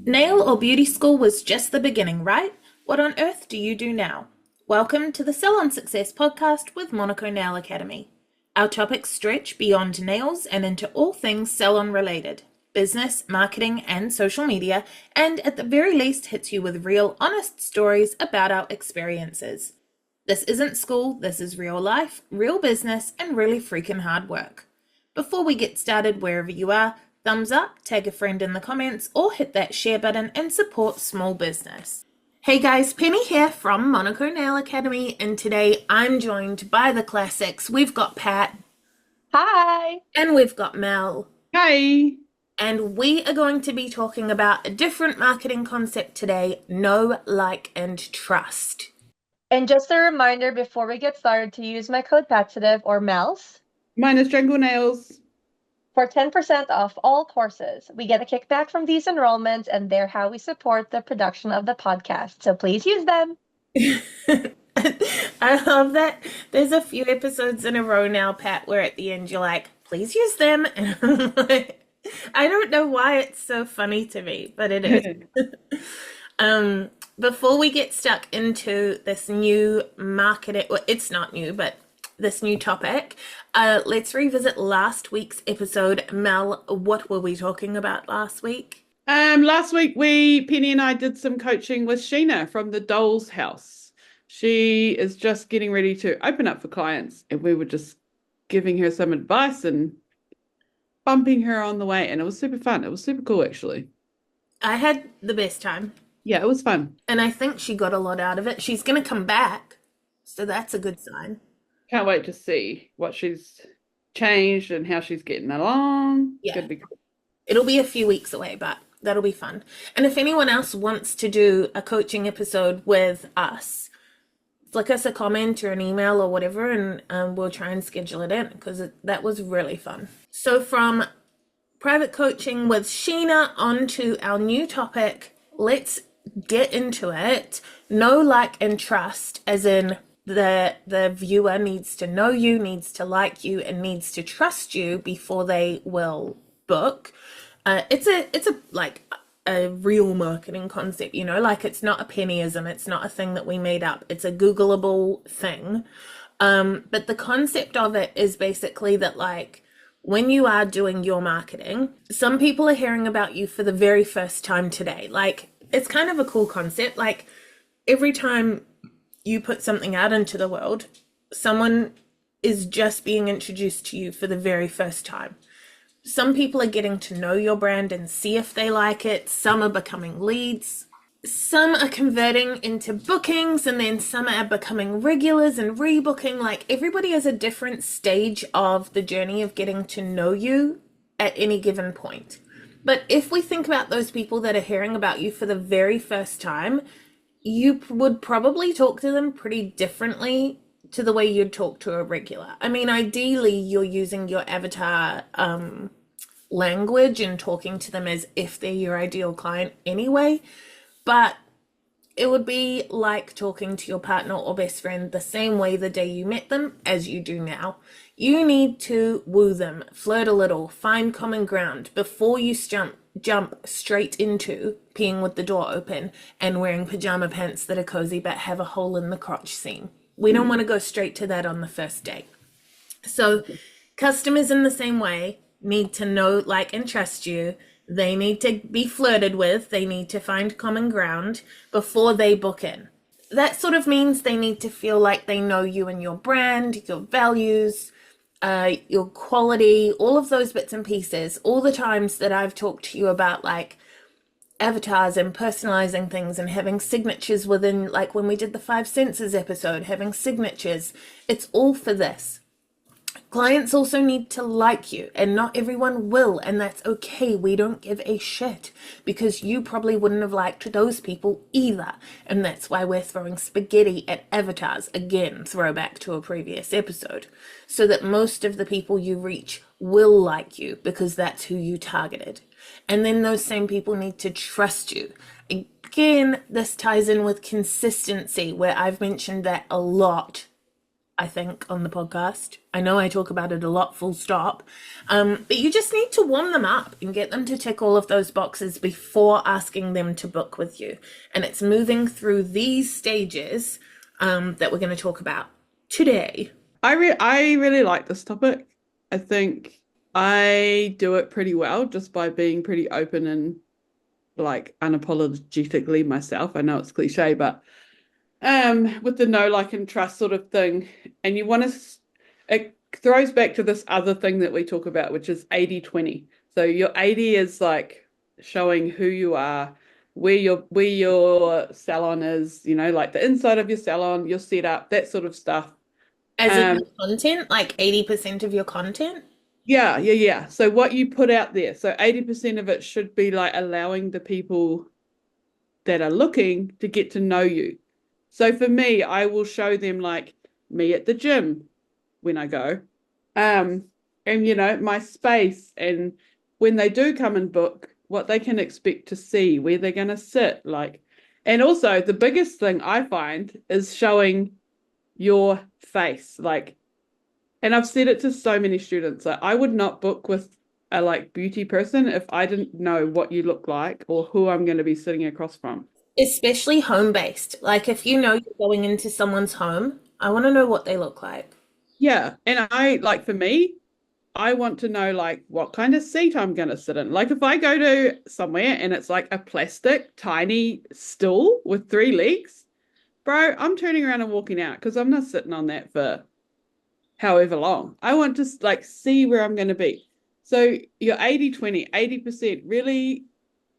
Nail or beauty school was just the beginning, right? What on earth do you do now? Welcome to the Salon Success Podcast with Monaco Nail Academy. Our topics stretch beyond nails and into all things salon related, business, marketing, and social media, and at the very least hits you with real, honest stories about our experiences. This isn't school, this is real life, real business, and really freaking hard work. Before we get started wherever you are, thumbs up, tag a friend in the comments, or hit that share button and support small business. Hey guys, Penny here from Monaco Nail Academy, and today I'm joined by the classics. We've got Pat. Hi. And we've got Mel. Hey. And we are going to be talking about a different marketing concept today, know, like, and trust. And just a reminder before we get started to use my code PATSITIVE or MELS Mine is Strangle Nails. for 10% off all courses. We get a kickback from these enrollments, and they're how we support the production of the podcast. So please use them. I love that. There's a few episodes in a row now, Pat, where at the end you're like, please use them. And I'm like, I don't know why it's so funny to me, but it is. Before we get stuck into this new marketing, well, it's not new, but this new topic, let's revisit last week's episode. Mel, what were we talking about last week? Last week Penny and I did some coaching with Sheena from the Doll's House. She is just getting ready to open up for clients, and we were just giving her some advice and bumping her on the way, and it was super fun. It was super cool, actually. I had the best time. Yeah, it was fun. And I think she got a lot out of it. She's going to come back, so that's a good sign. Can't wait to see what she's changed and how she's getting along. Yeah. Could be cool. It'll be a few weeks away, but that'll be fun. And if anyone else wants to do a coaching episode with us, flick us a comment or an email or whatever, and we'll try and schedule it in, because that was really fun. So from private coaching with Sheena onto our new topic, let's get into it. Know, like, and trust, as in the viewer needs to know you, needs to like you, and needs to trust you before they will book. It's a real marketing concept, like it's not a pennyism, it's not a thing that we made up, it's a Googleable thing. But the concept of it is basically that, like, when you are doing your marketing, some people are hearing about you for the very first time today. Like, it's kind of a cool concept. Like, every time you put something out into the world, someone is just being introduced to you for the very first time. Some people are getting to know your brand and see if they like it. Some are becoming leads. Some are converting into bookings, and then some are becoming regulars and rebooking. Like, everybody is a different stage of the journey of getting to know you at any given point. But if we think about those people that are hearing about you for the very first time, you would probably talk to them pretty differently to the way you'd talk to a regular. I mean, ideally, you're using your avatar language and talking to them as if they're your ideal client anyway, but it would be like talking to your partner or best friend the same way the day you met them as you do now. You need to woo them, flirt a little, find common ground before you jump straight into peeing with the door open and wearing pajama pants that are cozy but have a hole in the crotch seam. We don't want to go straight to that on the first date. So customers in the same way need to know, like, and trust you. They need to be flirted with. They need to find common ground before they book in. That sort of means they need to feel like they know you and your brand, your values, your quality, all of those bits and pieces. All the times that I've talked to you about, like, avatars and personalizing things and having signatures within, like when we did the 5 senses episode, having signatures, it's all for this. Clients also need to like you, and not everyone will, and that's okay. We don't give a shit, because you probably wouldn't have liked those people either, and that's why we're throwing spaghetti at avatars. Again, throwback to a previous episode, so that most of the people you reach will like you, because that's who you targeted. And then those same people need to trust you. Again, this ties in with consistency, where I've mentioned that a lot I think, on the podcast. I know I talk about it a lot, full stop. But you just need to warm them up and get them to tick all of those boxes before asking them to book with you. And it's moving through these stages that we're going to talk about today. I really like this topic. I think I do it pretty well just by being pretty open and like unapologetically myself. I know it's cliche, but with the know, like, and trust sort of thing. And you want to, it throws back to this other thing that we talk about, which is 80-20. So your 80 is like showing who you are, where your salon is, you know, like the inside of your salon, your setup, that sort of stuff. As in the content, like 80% of your content? Yeah. So what you put out there. So 80% of it should be like allowing the people that are looking to get to know you. So for me, I will show them like me at the gym when I go, and you know, my space, and when they do come and book, what they can expect to see, where they're going to sit, like, and also the biggest thing I find is showing your face, like, and I've said it to so many students, like, I would not book with a like beauty person if I didn't know what you look like or who I'm going to be sitting across from. Especially home-based. Like if you know you're going into someone's home, I want to know what they look like. Yeah, and I like, for me, I want to know like what kind of seat I'm going to sit in. Like if I go to somewhere and it's like a plastic tiny stool with 3 legs, bro, I'm turning around and walking out because I'm not sitting on that for however long. I want to like see where I'm going to be. So you're 80-20, 80% really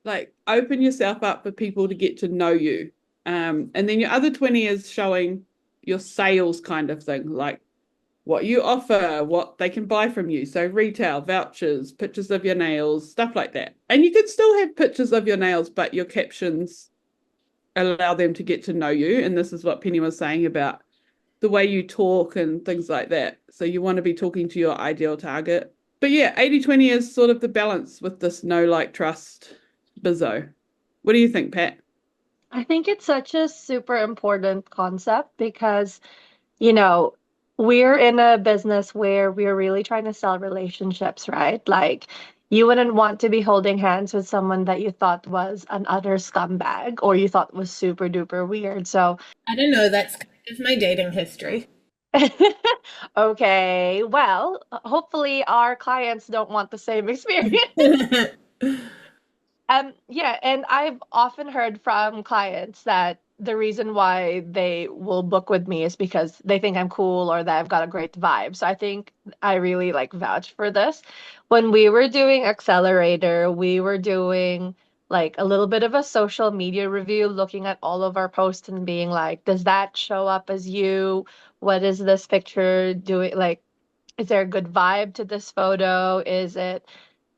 like open yourself up for people to get to know you. And then your other 20 is showing your sales kind of thing, like what you offer, what they can buy from you. So retail, vouchers, pictures of your nails, stuff like that. And you could still have pictures of your nails, but your captions allow them to get to know you. And this is what Penny was saying about the way you talk and things like that. So you want to be talking to your ideal target. But yeah, 80-20 is sort of the balance with this know, like, trust bizzo. What do you think, Pat? I think it's such a super important concept because, you know, we're in a business where we're really trying to sell relationships, right? Like, you wouldn't want to be holding hands with someone that you thought was an utter scumbag or you thought was super duper weird. So, I don't know, that's kind of my dating history. okay, well, hopefully our clients don't want the same experience. Yeah, and I've often heard from clients that the reason why they will book with me is because they think I'm cool or that I've got a great vibe. So I think I really like vouch for this. When we were doing Accelerator, we were doing like a little bit of a social media review, looking at all of our posts and being like, does that show up as you? What is this picture doing? Like, is there a good vibe to this photo? Is it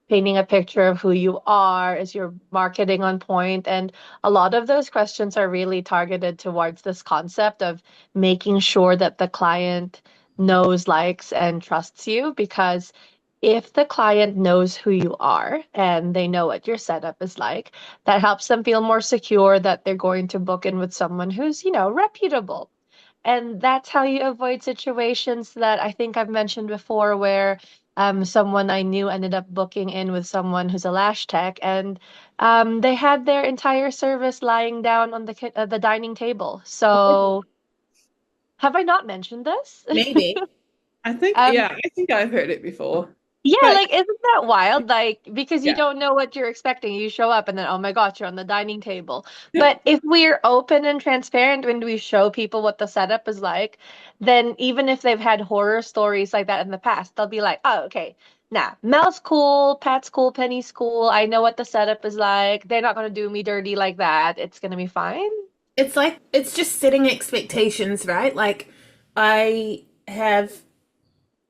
painting a picture of who you are? Is your marketing on point? And a lot of those questions are really targeted towards this concept of making sure that the client knows, likes, and trusts you. Because if the client knows who you are and they know what your setup is like, that helps them feel more secure that they're going to book in with someone who's, you know, reputable. And that's how you avoid situations that I think I've mentioned before, where someone I knew ended up booking in with someone who's a lash tech, and they had their entire service lying down on the dining table. So, have I not mentioned this? Maybe. I think, Um, yeah, I think I've heard it before. Yeah, But like isn't that wild? Like because you yeah, don't know what you're expecting. You show up and then oh my gosh, you're on the dining table. But if we're open and transparent when we show people what the setup is like, then even if they've had horror stories like that in the past, they'll be like, "Oh, okay. Nah, Mel's cool, Pat's cool, Penny's cool. I know what the setup is like. They're not going to do me dirty like that. It's going to be fine." It's like, it's just setting expectations, right? Like, I have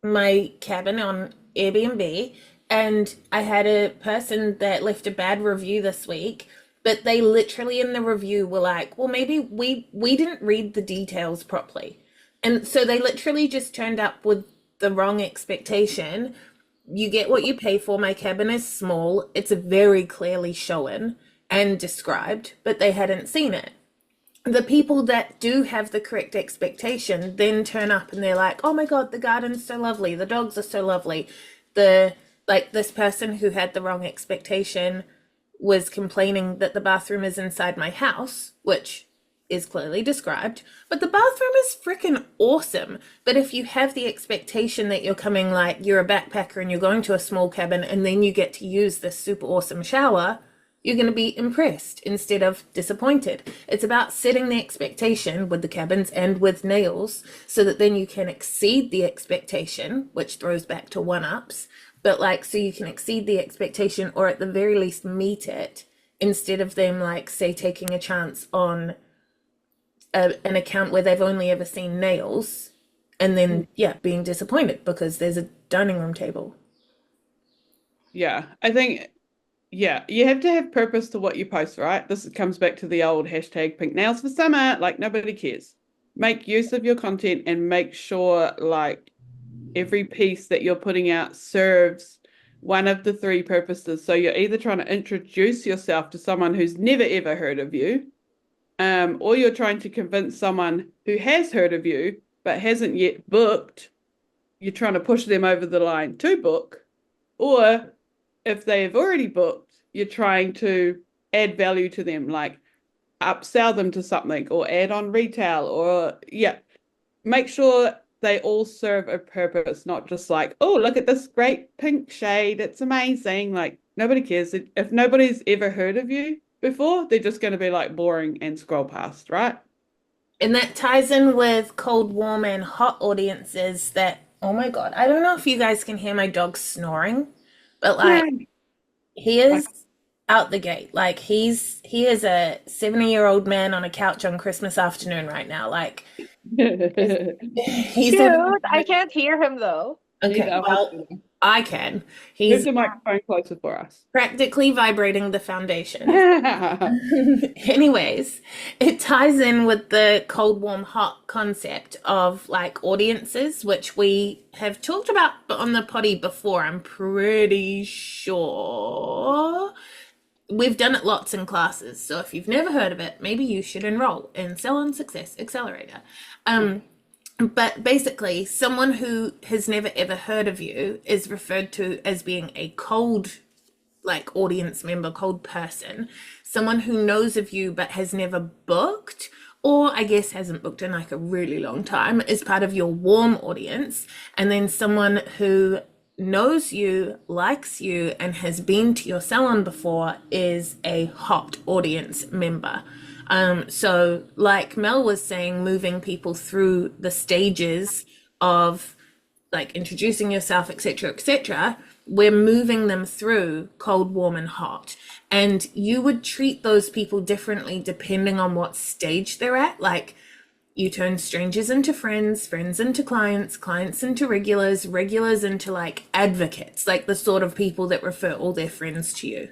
my cabin on Airbnb, and I had a person that left a bad review this week, but they literally in the review were like, well, maybe we didn't read the details properly. And so they literally just turned up with the wrong expectation. You get what you pay for. My cabin is small. It's very clearly shown and described, but they hadn't seen it. the people that do have the correct expectation then turn up and they're like, oh my God, the garden's so lovely. The dogs are so lovely. This person who had the wrong expectation was complaining that the bathroom is inside my house, which is clearly described, but the bathroom is freaking awesome. But if you have the expectation that you're coming, like you're a backpacker and you're going to a small cabin and then you get to use this super awesome shower, you're going to be impressed instead of disappointed. It's about setting the expectation with the cabins and with nails so that then you can exceed the expectation, which throws back to one-ups, but like, so you can exceed the expectation or at the very least meet it instead of them like, say, taking a chance on an account where they've only ever seen nails and then, being disappointed because there's a dining room table. Yeah, I think... Yeah, you have to have purpose to what you post, right? This comes back to the old hashtag pink nails for summer. Like, nobody cares. Make use of your content and make sure, like, every piece that you're putting out serves one of the three purposes. So you're either trying to introduce yourself to someone who's never, ever heard of you, or you're trying to convince someone who has heard of you but hasn't yet booked. You're trying to push them over the line to book, or if they have already booked, you're trying to add value to them, like upsell them to something or add on retail or, make sure they all serve a purpose, not just like, oh, look at this great pink shade. It's amazing. Like, nobody cares. If nobody's ever heard of you before, they're just going to be like boring and scroll past, right? And that ties in with cold, warm, and hot audiences that, oh my God, I don't know if you guys can hear my dog snoring. But like, he is out the gate. Like he is a 70-year-old man on a couch on Christmas afternoon right now. Like he's Cute. I can't hear him though. Okay, well, I can. He's Move the microphone closer for us. Practically vibrating the foundation. Anyways, it ties in with the cold, warm, hot concept of like audiences, which we have talked about on the potty before. I'm pretty sure we've done it lots in classes. So if you've never heard of it, maybe you should enroll in Salon Success Accelerator. But basically, someone who has never ever heard of you is referred to as being a cold, like audience member, cold person. Someone who knows of you but has never booked, or I guess hasn't booked in like a really long time, is part of your warm audience. And then someone who knows you, likes you, and has been to your salon before is a hot audience member. So like Mel was saying, moving people through the stages of like introducing yourself, etc., we're moving them through cold, warm, and hot. And you would treat those people differently depending on what stage they're at. Like you turn strangers into friends, friends into clients, clients into regulars, regulars into like advocates, like the sort of people that refer all their friends to you.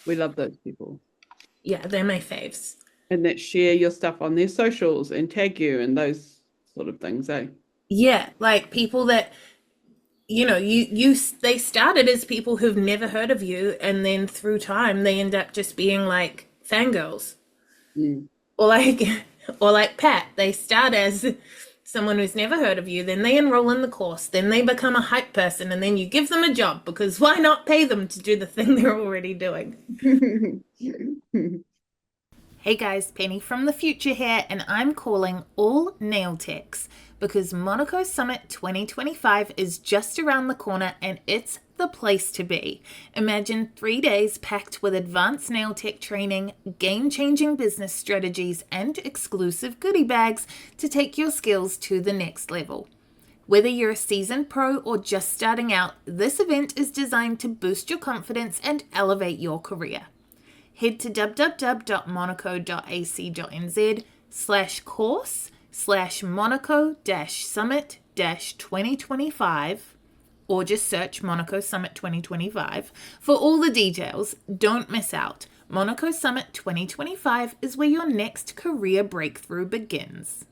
We love those people. Yeah, they're my faves. And that share your stuff on their socials and tag you and those sort of things, eh? Yeah, like people that, you know, they started as people who've never heard of you, and then through time they end up just being like fangirls. Or like Pat, they start as someone who's never heard of you, then they enroll in the course, then they become a hype person, and then you give them a job because why not pay them to do the thing they're already doing? Hey guys, Penny from the future here, and I'm calling all nail techs because Monaco Summit 2025 is just around the corner and it's the place to be. Imagine 3 days packed with advanced nail tech training, game-changing business strategies, and exclusive goodie bags to take your skills to the next level. Whether you're a seasoned pro or just starting out, this event is designed to boost your confidence and elevate your career. Head to www.monaco.ac.nz/course/Monaco-Summit-2025 or just search Monaco Summit 2025 for all the details. Don't miss out. Monaco Summit 2025 is where your next career breakthrough begins.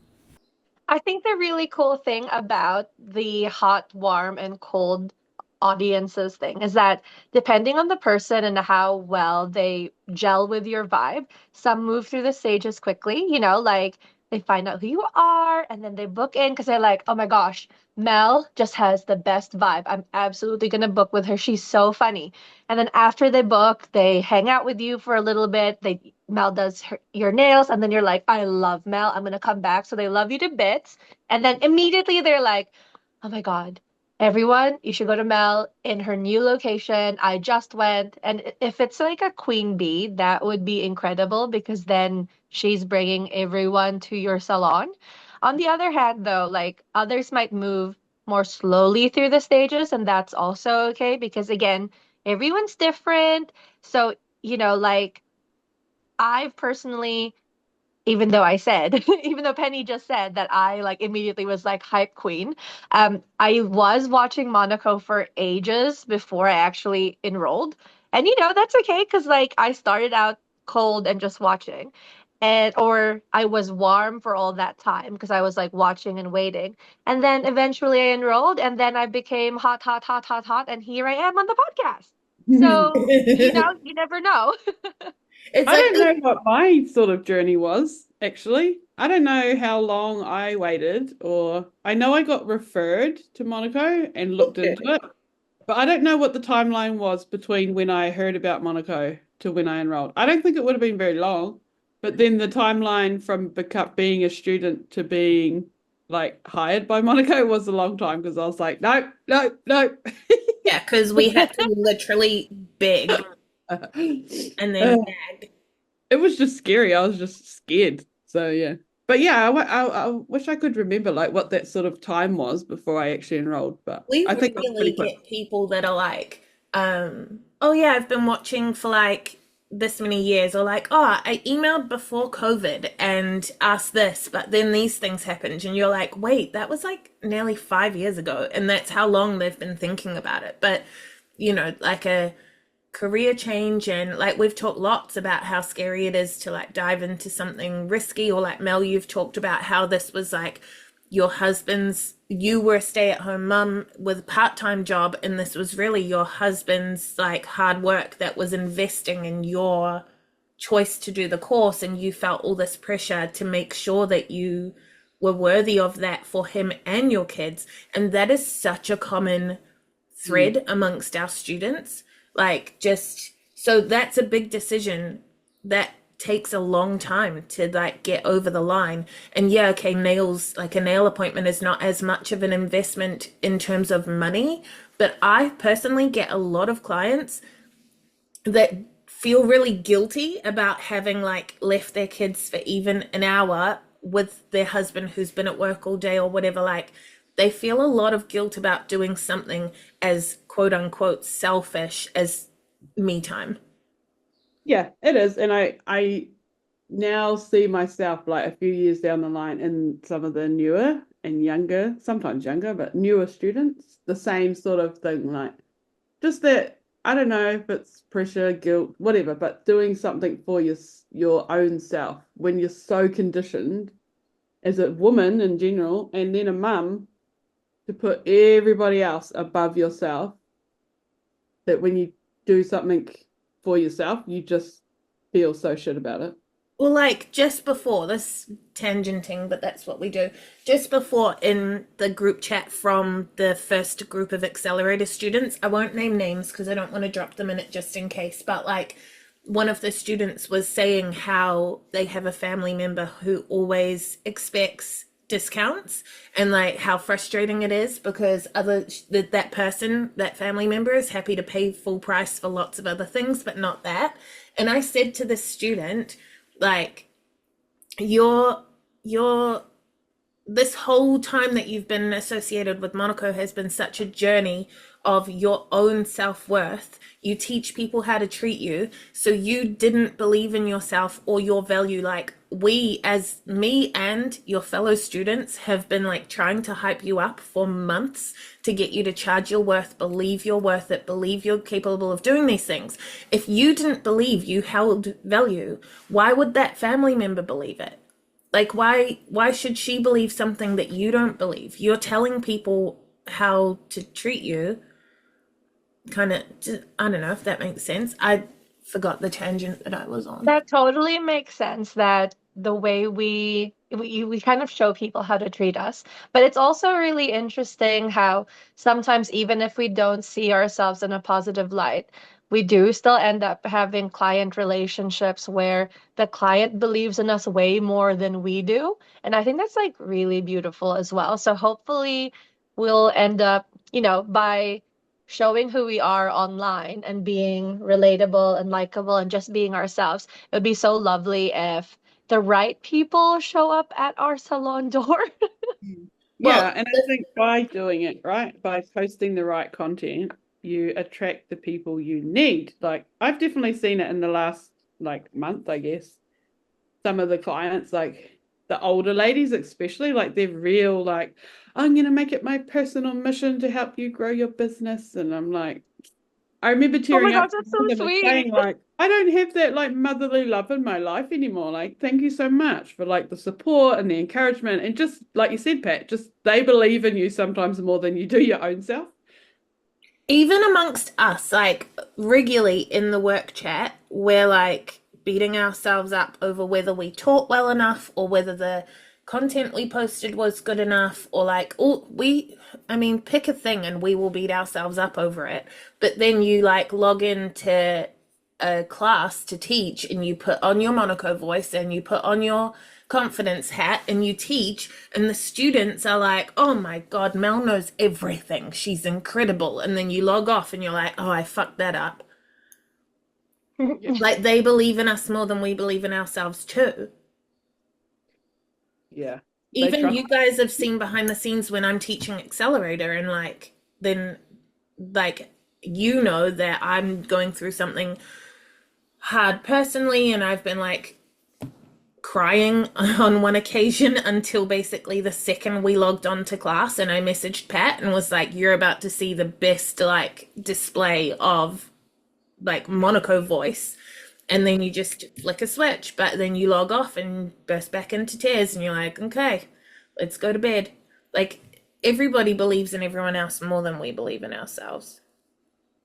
I think the really cool thing about the hot, warm, and cold audiences thing is that depending on the person and how well they gel with your vibe, some move through the stages quickly, like they find out who you are and then they book in because they're like, oh my gosh, Mel just has the best vibe. I'm absolutely going to book with her. She's so funny. And then after they book, they hang out with you for a little bit. Mel does your nails, and then you're like, I love Mel. I'm going to come back. So they love you to bits. And then immediately they're like, oh my God, everyone, you should go to Mel in her new location. I just went. And if it's like a queen bee, that would be incredible because then she's bringing everyone to your salon. On the other hand, though, like others might move more slowly through the stages, and that's also okay because, again, everyone's different. So, like I've personally, even though I said, even though Penny just said that I like immediately was like hype queen, I was watching Monaco for ages before I actually enrolled. And that's okay because like I started out cold and just watching. Or I was warm for all that time because I was like watching and waiting. And then eventually I enrolled and then I became hot, hot, hot, hot, hot. And here I am on the podcast. So, you never know. It's I like don't know what my sort of journey was, actually. I don't know how long I waited, or I know I got referred to Monaco and looked into it, but I don't know what the timeline was between when I heard about Monaco to when I enrolled. I don't think it would have been very long, but then the timeline from being a student to being like hired by Monaco was a long time because I was like, no, no, no. yeah, because we had to literally beg and then beg. It was just scary. I was just scared. So yeah. But yeah, I wish I could remember like what that sort of time was before I actually enrolled. But We I think it was really pretty quick. get people that are like, oh yeah, I've been watching for like this many years, or like, oh, I emailed before COVID and asked this, but then these things happened, and you're like, wait, that was like nearly 5 years ago, and that's how long they've been thinking about it. But like a career change, and like we've talked lots about how scary it is to like dive into something risky, or like Mel, you've talked about how this was like you were a stay-at-home mum with a part-time job, and this was really your husband's like hard work that was investing in your choice to do the course, and you felt all this pressure to make sure that you were worthy of that for him and your kids. And that is such a common thread amongst our students. Like, just so that's a big decision that takes a long time to like get over the line. And yeah, okay, nails, like a nail appointment is not as much of an investment in terms of money, but I personally get a lot of clients that feel really guilty about having like left their kids for even an hour with their husband who's been at work all day or whatever. Like, they feel a lot of guilt about doing something as quote unquote selfish as me time. Yeah, it is. And I now see myself like a few years down the line in some of the newer and younger, sometimes younger, but newer students, the same sort of thing, like just that, I don't know if it's pressure, guilt, whatever, but doing something for your own self when you're so conditioned as a woman in general, and then a mum, to put everybody else above yourself, that when you do something for yourself, you just feel so shit about it. Well, like just before this, tangenting, but that's what we do. Just before, in the group chat from the first group of accelerator students, I won't name names because I don't want to drop them in it just in case, but like one of the students was saying how they have a family member who always expects discounts, and like how frustrating it is because that family member is happy to pay full price for lots of other things, but not that. And I said to this student, like, your this whole time that you've been associated with Monaco has been such a journey of your own self-worth. You teach people how to treat you, so you didn't believe in yourself or your value. Like, we, as me and your fellow students, have been like trying to hype you up for months to get you to charge your worth, believe you're worth it, believe you're capable of doing these things. If you didn't believe you held value, why would that family member believe it? Like, why should she believe something that you don't believe? You're telling people how to treat you. kind of, I don't know if that makes sense. I forgot the tangent that I was on. That totally makes sense, that the way we kind of show people how to treat us. But it's also really interesting how sometimes, even if we don't see ourselves in a positive light, we do still end up having client relationships where the client believes in us way more than we do. And I think that's like really beautiful as well. So hopefully we'll end up, by showing who we are online and being relatable and likable and just being ourselves. It would be so lovely if the right people show up at our salon door. Yeah, and I think by doing it right, by posting the right content, you attract the people you need. Like, I've definitely seen it in the last month, I guess. Some of the clients, like the older ladies especially, like they're real, like, I'm going to make it my personal mission to help you grow your business. And I'm like, I remember Oh my tearing gosh, up that's so and sweet. saying, like, I don't have that like motherly love in my life anymore. Like, thank you so much for like the support and the encouragement. And just like you said, Pat, just they believe in you sometimes more than you do your own self. Even amongst us, like regularly in the work chat, we're like beating ourselves up over whether we taught well enough or whether the content we posted was good enough, or like, pick a thing and we will beat ourselves up over it. But then you like log into a class to teach and you put on your Monaco voice and you put on your confidence hat and you teach, and the students are like, oh my god, Mel knows everything, she's incredible, and then you log off and you're like, oh, I fucked that up. Like, they believe in us more than we believe in ourselves too. Yeah. Even you guys have seen behind the scenes when I'm teaching Accelerator, and like then like that I'm going through something hard personally, and I've been like crying on one occasion until basically the second we logged on to class, and I messaged Pat and was like, you're about to see the best like display of like Monaco voice. And then you just flick a switch, but then you log off and burst back into tears and you're like, okay, let's go to bed. Like, everybody believes in everyone else more than we believe in ourselves.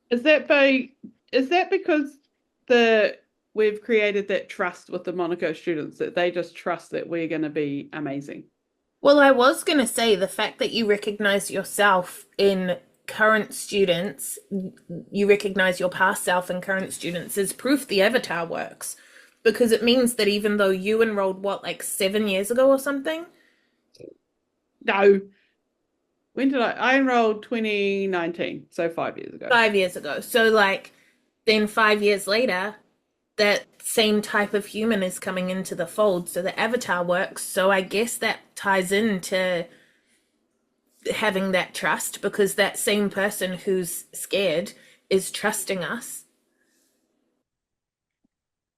Is that because we've created that trust with the Monaco students, that they just trust that we're going to be amazing? Well, I was going to say, the fact that you recognize yourself in current students, you recognize your past self in current students, is proof the avatar works, because it means that even though you enrolled 7 years ago or something. No, when did I enrolled 2019, so 5 years ago. 5 years ago. So like then 5 years later, that same type of human is coming into the fold, so the avatar works. So I guess that ties into having that trust, because that same person who's scared is trusting us.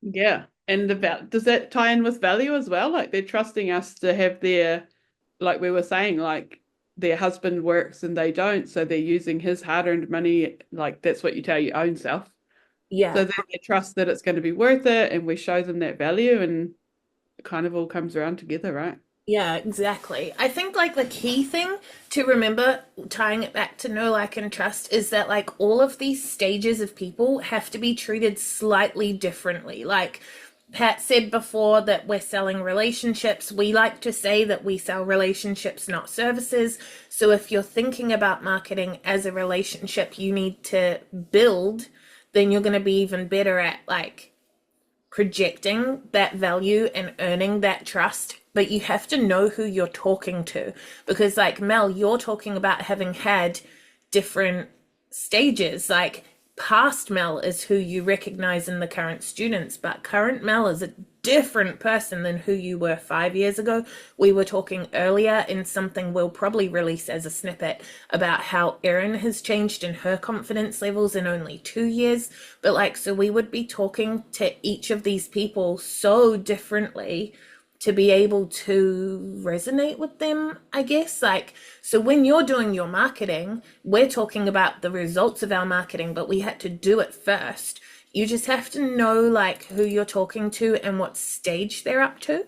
Yeah. And does that tie in with value as well? Like, they're trusting us to have their, like we were saying, like their husband works and they don't, so they're using his hard-earned money. Like, that's what you tell your own self. Yeah. So then they trust that it's going to be worth it, and we show them that value, and it kind of all comes around together, right? Yeah, exactly. I think like the key thing to remember, tying it back to know, like, and trust, is that like all of these stages of people have to be treated slightly differently. Like Pat said before that we're selling relationships. We like to say that we sell relationships, not services. So if you're thinking about marketing as a relationship you need to build, then you're going to be even better at like projecting that value and earning that trust. But you have to know who you're talking to, because like Mel, you're talking about having had different stages. Like past Mel is who you recognize in the current students, but current Mel is a different person than who you were 5 years ago. We were talking earlier in something we'll probably release as a snippet about how Erin has changed in her confidence levels in only 2 years. But like, so we would be talking to each of these people so differently to be able to resonate with them, I guess. Like, so when you're doing your marketing, we're talking about the results of our marketing, but we had to do it first. You just have to know like who you're talking to and what stage they're up to,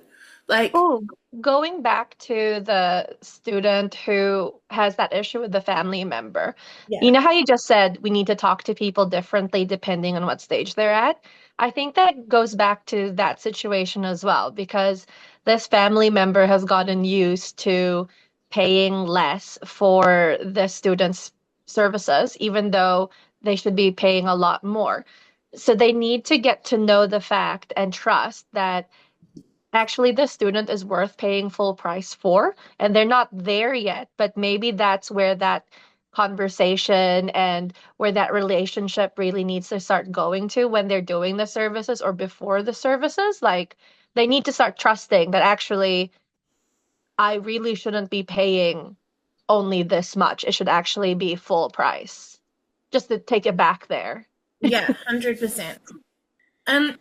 Like, Oh, going back to the student who has that issue with the family member, you yeah, know how you just said we need to talk to people differently depending on what stage they're at? I think that goes back to that situation as well, because this family member has gotten used to paying less for the student's services, even though they should be paying a lot more. So they need to get to know the fact and trust that actually the student is worth paying full price for, and they're not there yet, but maybe that's where that conversation and where that relationship really needs to start going to when they're doing the services or before the services. Like, they need to start trusting that actually I really shouldn't be paying only this much. It should actually be full price. Just to take it back there. yeah, 100%.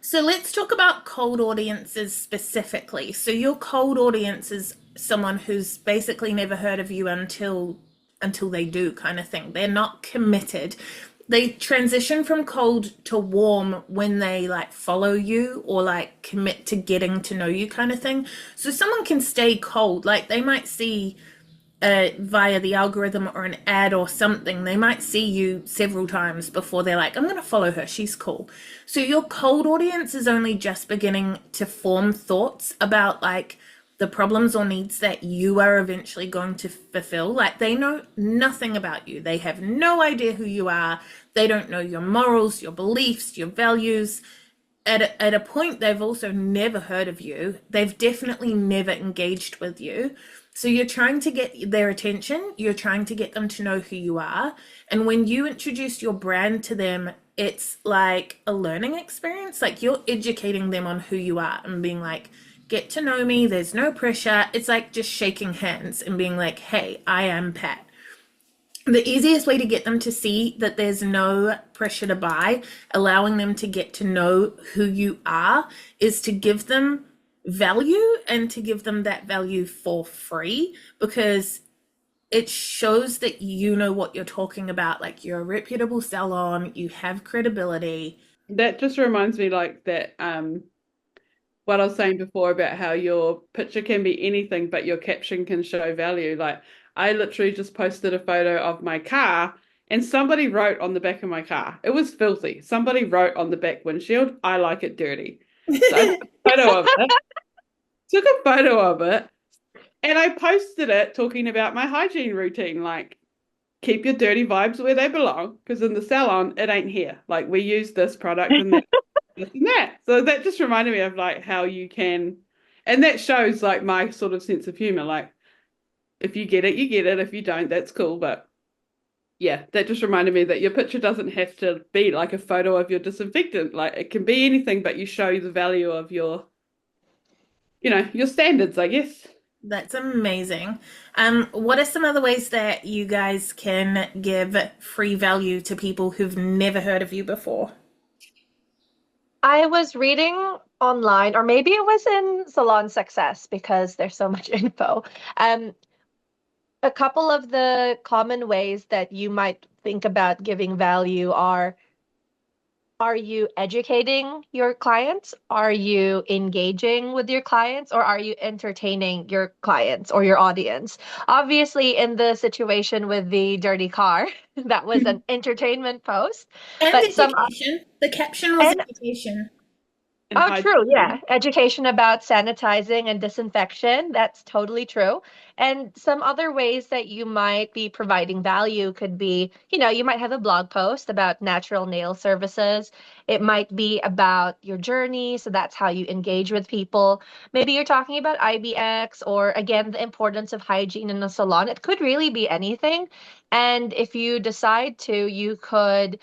So let's talk about cold audiences specifically. So your cold audience is someone who's basically never heard of you until they do, kind of thing. They're not committed. They transition from cold to warm when they like follow you or like commit to getting to know you, kind of thing. So someone can stay cold, like they might see via the algorithm or an ad or something, they might see you several times before they're like, I'm going to follow her, she's cool. So your cold audience is only just beginning to form thoughts about like the problems or needs that you are eventually going to fulfill. Like, they know nothing about you, they have no idea who you are, they don't know your morals, your beliefs, your values. At a point, they've also never heard of you. They've definitely never engaged with you. So you're trying to get their attention. You're trying to get them to know who you are. And when you introduce your brand to them, it's like a learning experience. Like, you're educating them on who you are and being like, get to know me. There's no pressure. It's like just shaking hands and being like, hey, I am Pat. The easiest way to get them to see that there's no pressure to buy, allowing them to get to know who you are, is to give them value and to give them that value for free, because it shows that you know what you're talking about. Like, you're a reputable salon, you have credibility. That just reminds me like that what I was saying before about how your picture can be anything, but your caption can show value. Like, I literally just posted a photo of my car and somebody wrote on the back of my car. It was filthy. Somebody wrote on the back windshield, I like it dirty. So I took a photo of it, and I posted it talking about my hygiene routine. Like, keep your dirty vibes where they belong, because in the salon, it ain't here. Like, we use this product and that, this and that. So that just reminded me of like how you can, and that shows like my sort of sense of humor. Like, if you get it, you get it. If you don't, that's cool. But yeah, that just reminded me that your picture doesn't have to be like a photo of your disinfectant. Like, it can be anything, but you show the value of your, your standards, I guess. That's amazing. What are some other ways that you guys can give free value to people who've never heard of you before? I was reading online, or maybe it was in Salon Success because there's so much info. A couple of the common ways that you might think about giving value are you educating your clients? Are you engaging with your clients? Or are you entertaining your clients or your audience? Obviously, in the situation with the dirty car, that was an entertainment post. And But some education. The caption was and education. And Oh, hygiene. true. Yeah. Education about sanitizing and disinfection. That's totally true. And some other ways that you might be providing value could be, you might have a blog post about natural nail services. It might be about your journey. So that's how you engage with people. Maybe you're talking about IBX, or again, the importance of hygiene in a salon. It could really be anything. And if you decide to, you could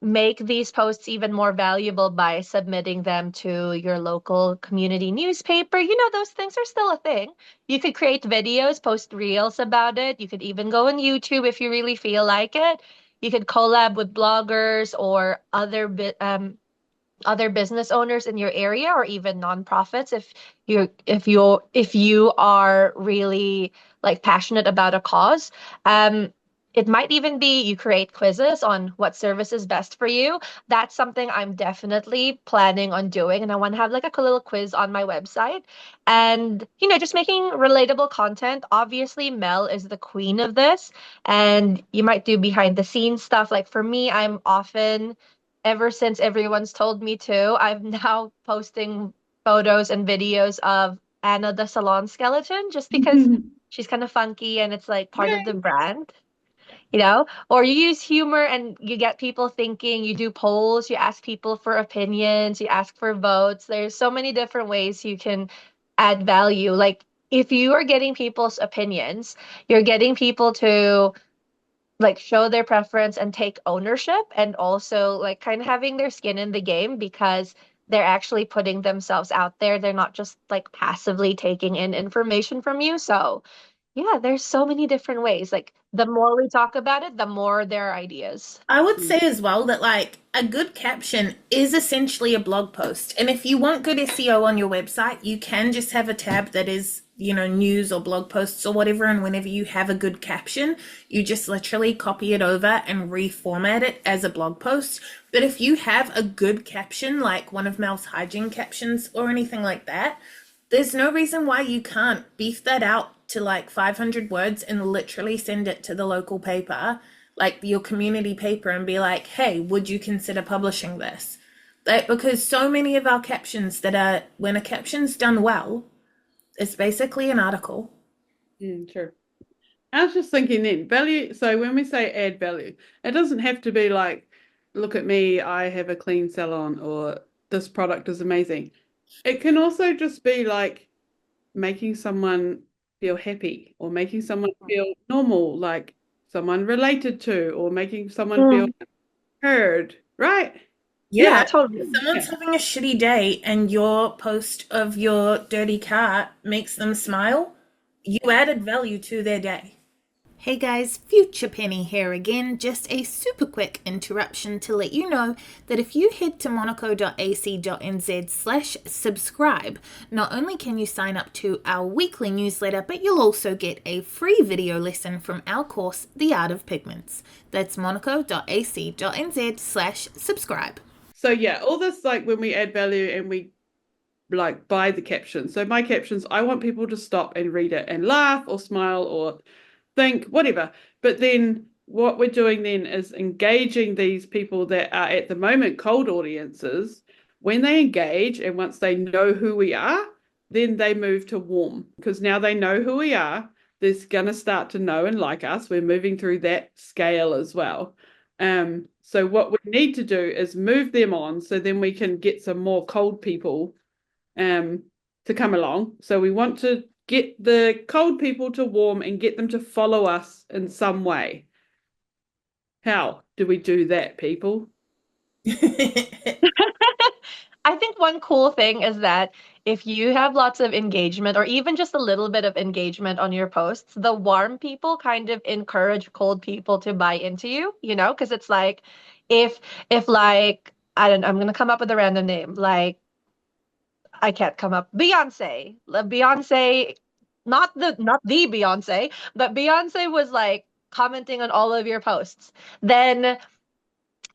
make these posts even more valuable by submitting them to your local community newspaper. Those things are still a thing. You could create videos, post reels about it. You could even go on YouTube if you really feel like it. You could collab with bloggers or other business owners in your area, or even nonprofits if you are really like passionate about a cause. it might even be you create quizzes on what service is best for you. That's something I'm definitely planning on doing. And I want to have like a cool little quiz on my website. And, just making relatable content. Obviously, Mel is the queen of this. And you might do behind the scenes stuff. Like for me, I'm often, ever since everyone's told me to, I'm now posting photos and videos of Anna the salon skeleton just because she's kind of funky and it's like part of the brand, or you use humor and you get people thinking, you do polls, you ask people for opinions, you ask for votes. There's so many different ways you can add value. Like if you are getting people's opinions, you're getting people to like show their preference and take ownership and also like kind of having their skin in the game because they're actually putting themselves out there. They're not just like passively taking in information from you. So yeah, there's so many different ways. Like the more we talk about it, the more there are ideas. I would say as well that like a good caption is essentially a blog post. And if you want good SEO on your website, you can just have a tab that is, news or blog posts or whatever. And whenever you have a good caption, you just literally copy it over and reformat it as a blog post. But if you have a good caption, like one of Mel's hygiene captions or anything like that, there's no reason why you can't beef that out to like 500 words and literally send it to the local paper, like your community paper, and be like, hey, would you consider publishing this? Because so many of our captions when a caption's done well, it's basically an article. Sure. I was just thinking then, value. So when we say add value, it doesn't have to be like, look at me, I have a clean salon, or this product is amazing. It can also just be like making someone feel happy or making someone feel normal, like someone related to, or making someone feel heard, right? Yeah, totally. If someone's having a shitty day and your post of your dirty car makes them smile, you added value to their day. Hey guys, Future Penny here again. Just a super quick interruption to let you know that if you head to monaco.ac.nz/subscribe, not only can you sign up to our weekly newsletter, but you'll also get a free video lesson from our course, The Art of Pigments. That's monaco.ac.nz/subscribe. So yeah, all this, like when we add value and we like buy the captions. So my captions, I want people to stop and read it and laugh or smile or think, whatever. But then what we're doing then is engaging these people that are at the moment cold audiences. When they engage and once they know who we are, then they move to warm, because now they know who we are. They're going to start to know and like us. We're moving through that scale as well. So what we need to do is move them on so then we can get some more cold people to come along. So we want to get the cold people to warm and get them to follow us in some way. How do we do that, people? I think one cool thing is that if you have lots of engagement or even just a little bit of engagement on your posts, the warm people kind of encourage cold people to buy into you, because it's like if like I'm gonna come up with a random name, like I can't come up. Beyonce. Beyonce, not the Beyonce, but Beyonce was like commenting on all of your posts. Then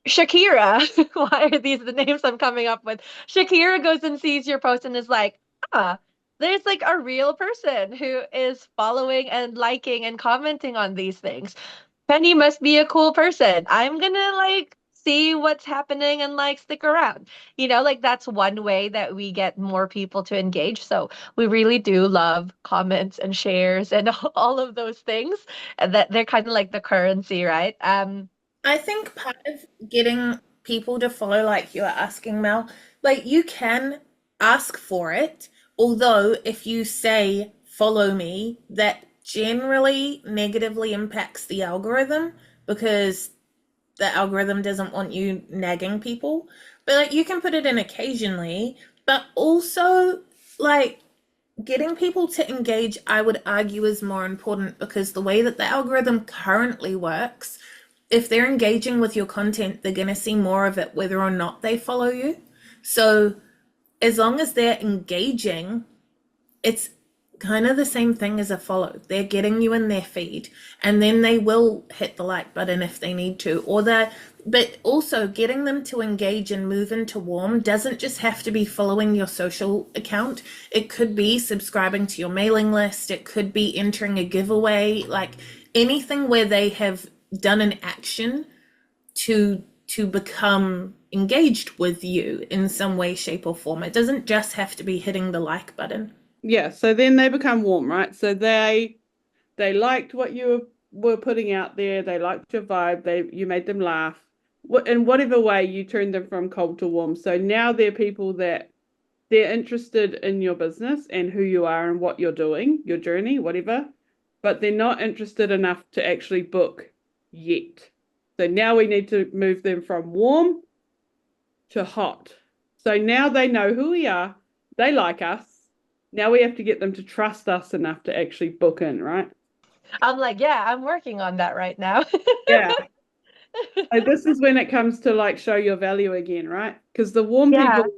Shakira, why are these the names I'm coming up with? Shakira goes and sees your post and is like, there's like a real person who is following and liking and commenting on these things. Penny must be a cool person. I'm gonna like see what's happening and like stick around. Like that's one way that we get more people to engage. So we really do love comments and shares and all of those things. And that they're kind of like the currency, right? I think part of getting people to follow, like you are asking, Mel, like you can ask for it, although if you say follow me, that generally negatively impacts the algorithm because the algorithm doesn't want you nagging people. But like you can put it in occasionally, but also like getting people to engage, I would argue, is more important because the way that the algorithm currently works, if they're engaging with your content, they're going to see more of it whether or not they follow you. So as long as they're engaging, it's kind of the same thing as a follow. They're getting you in their feed, and then they will hit the like button if they need to, but also getting them to engage and move into warm doesn't just have to be following your social account. It could be subscribing to your mailing list. It could be entering a giveaway, like anything where they have done an action to become engaged with you in some way, shape, or form. It doesn't just have to be hitting the like button. Yeah, so then they become warm, right? So they liked what you were putting out there. They liked your vibe. You made them laugh. In whatever way you turned them from cold to warm. So now they're people that they're interested in your business and who you are and what you're doing, your journey, whatever, but they're not interested enough to actually book yet. So now we need to move them from warm to hot. So now they know who we are. They like us. Now we have to get them to trust us enough to actually book in, right? I'm like, yeah, I'm working on that right now. Yeah. So this is when it comes to like show your value again, right? Because the warm Yeah. people,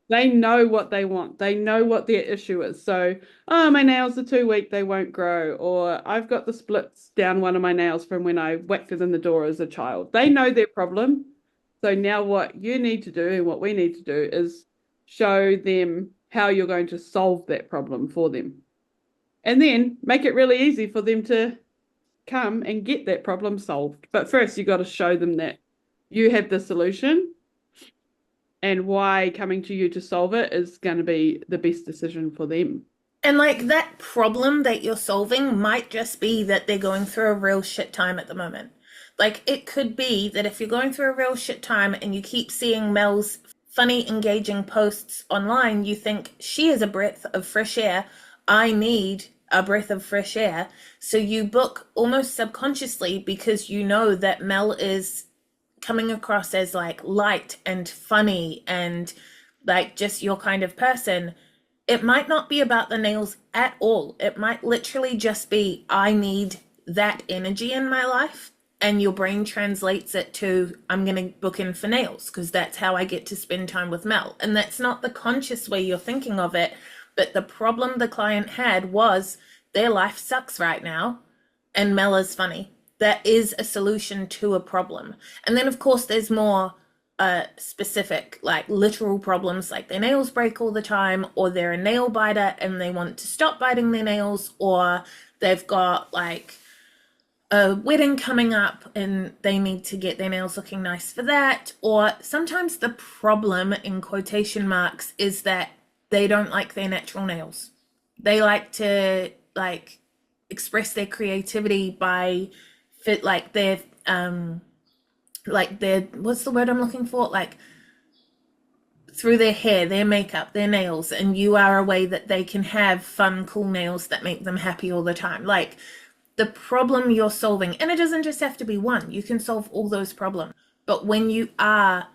they know what they want. They know what their issue is. So, oh, my nails are too weak, they won't grow. Or I've got the splits down one of my nails from when I whacked it in the door as a child. They know their problem. So now what you need to do and what we need to do is show them how you're going to solve that problem for them. And then make it really easy for them to come and get that problem solved. But first, you got to show them that you have the solution and why coming to you to solve it is going to be the best decision for them. And like that problem that you're solving might just be that they're going through a real shit time at the moment. Like it could be that if you're going through a real shit time and you keep seeing Mel's funny, engaging posts online, you think she is a breath of fresh air. I need a breath of fresh air. So you book almost subconsciously because you know that Mel is coming across as like light and funny and like just your kind of person. It might not be about the nails at all. It might literally just be, I need that energy in my life. And your brain translates it to, I'm going to book in for nails because that's how I get to spend time with Mel. And that's not the conscious way you're thinking of it. But the problem the client had was their life sucks right now and Mel is funny. That is a solution to a problem. And then, of course, there's more specific, like literal problems, like their nails break all the time, or they're a nail biter and they want to stop biting their nails, or they've got like a wedding coming up and they need to get their nails looking nice for that. Or sometimes the problem, in quotation marks, is that they don't like their natural nails. They like to like express their creativity by their what's the word I'm looking for? Like through their hair, their makeup, their nails, and you are a way that they can have fun, cool nails that make them happy all the time. Like the problem you're solving, and it doesn't just have to be one, you can solve all those problems. But when you are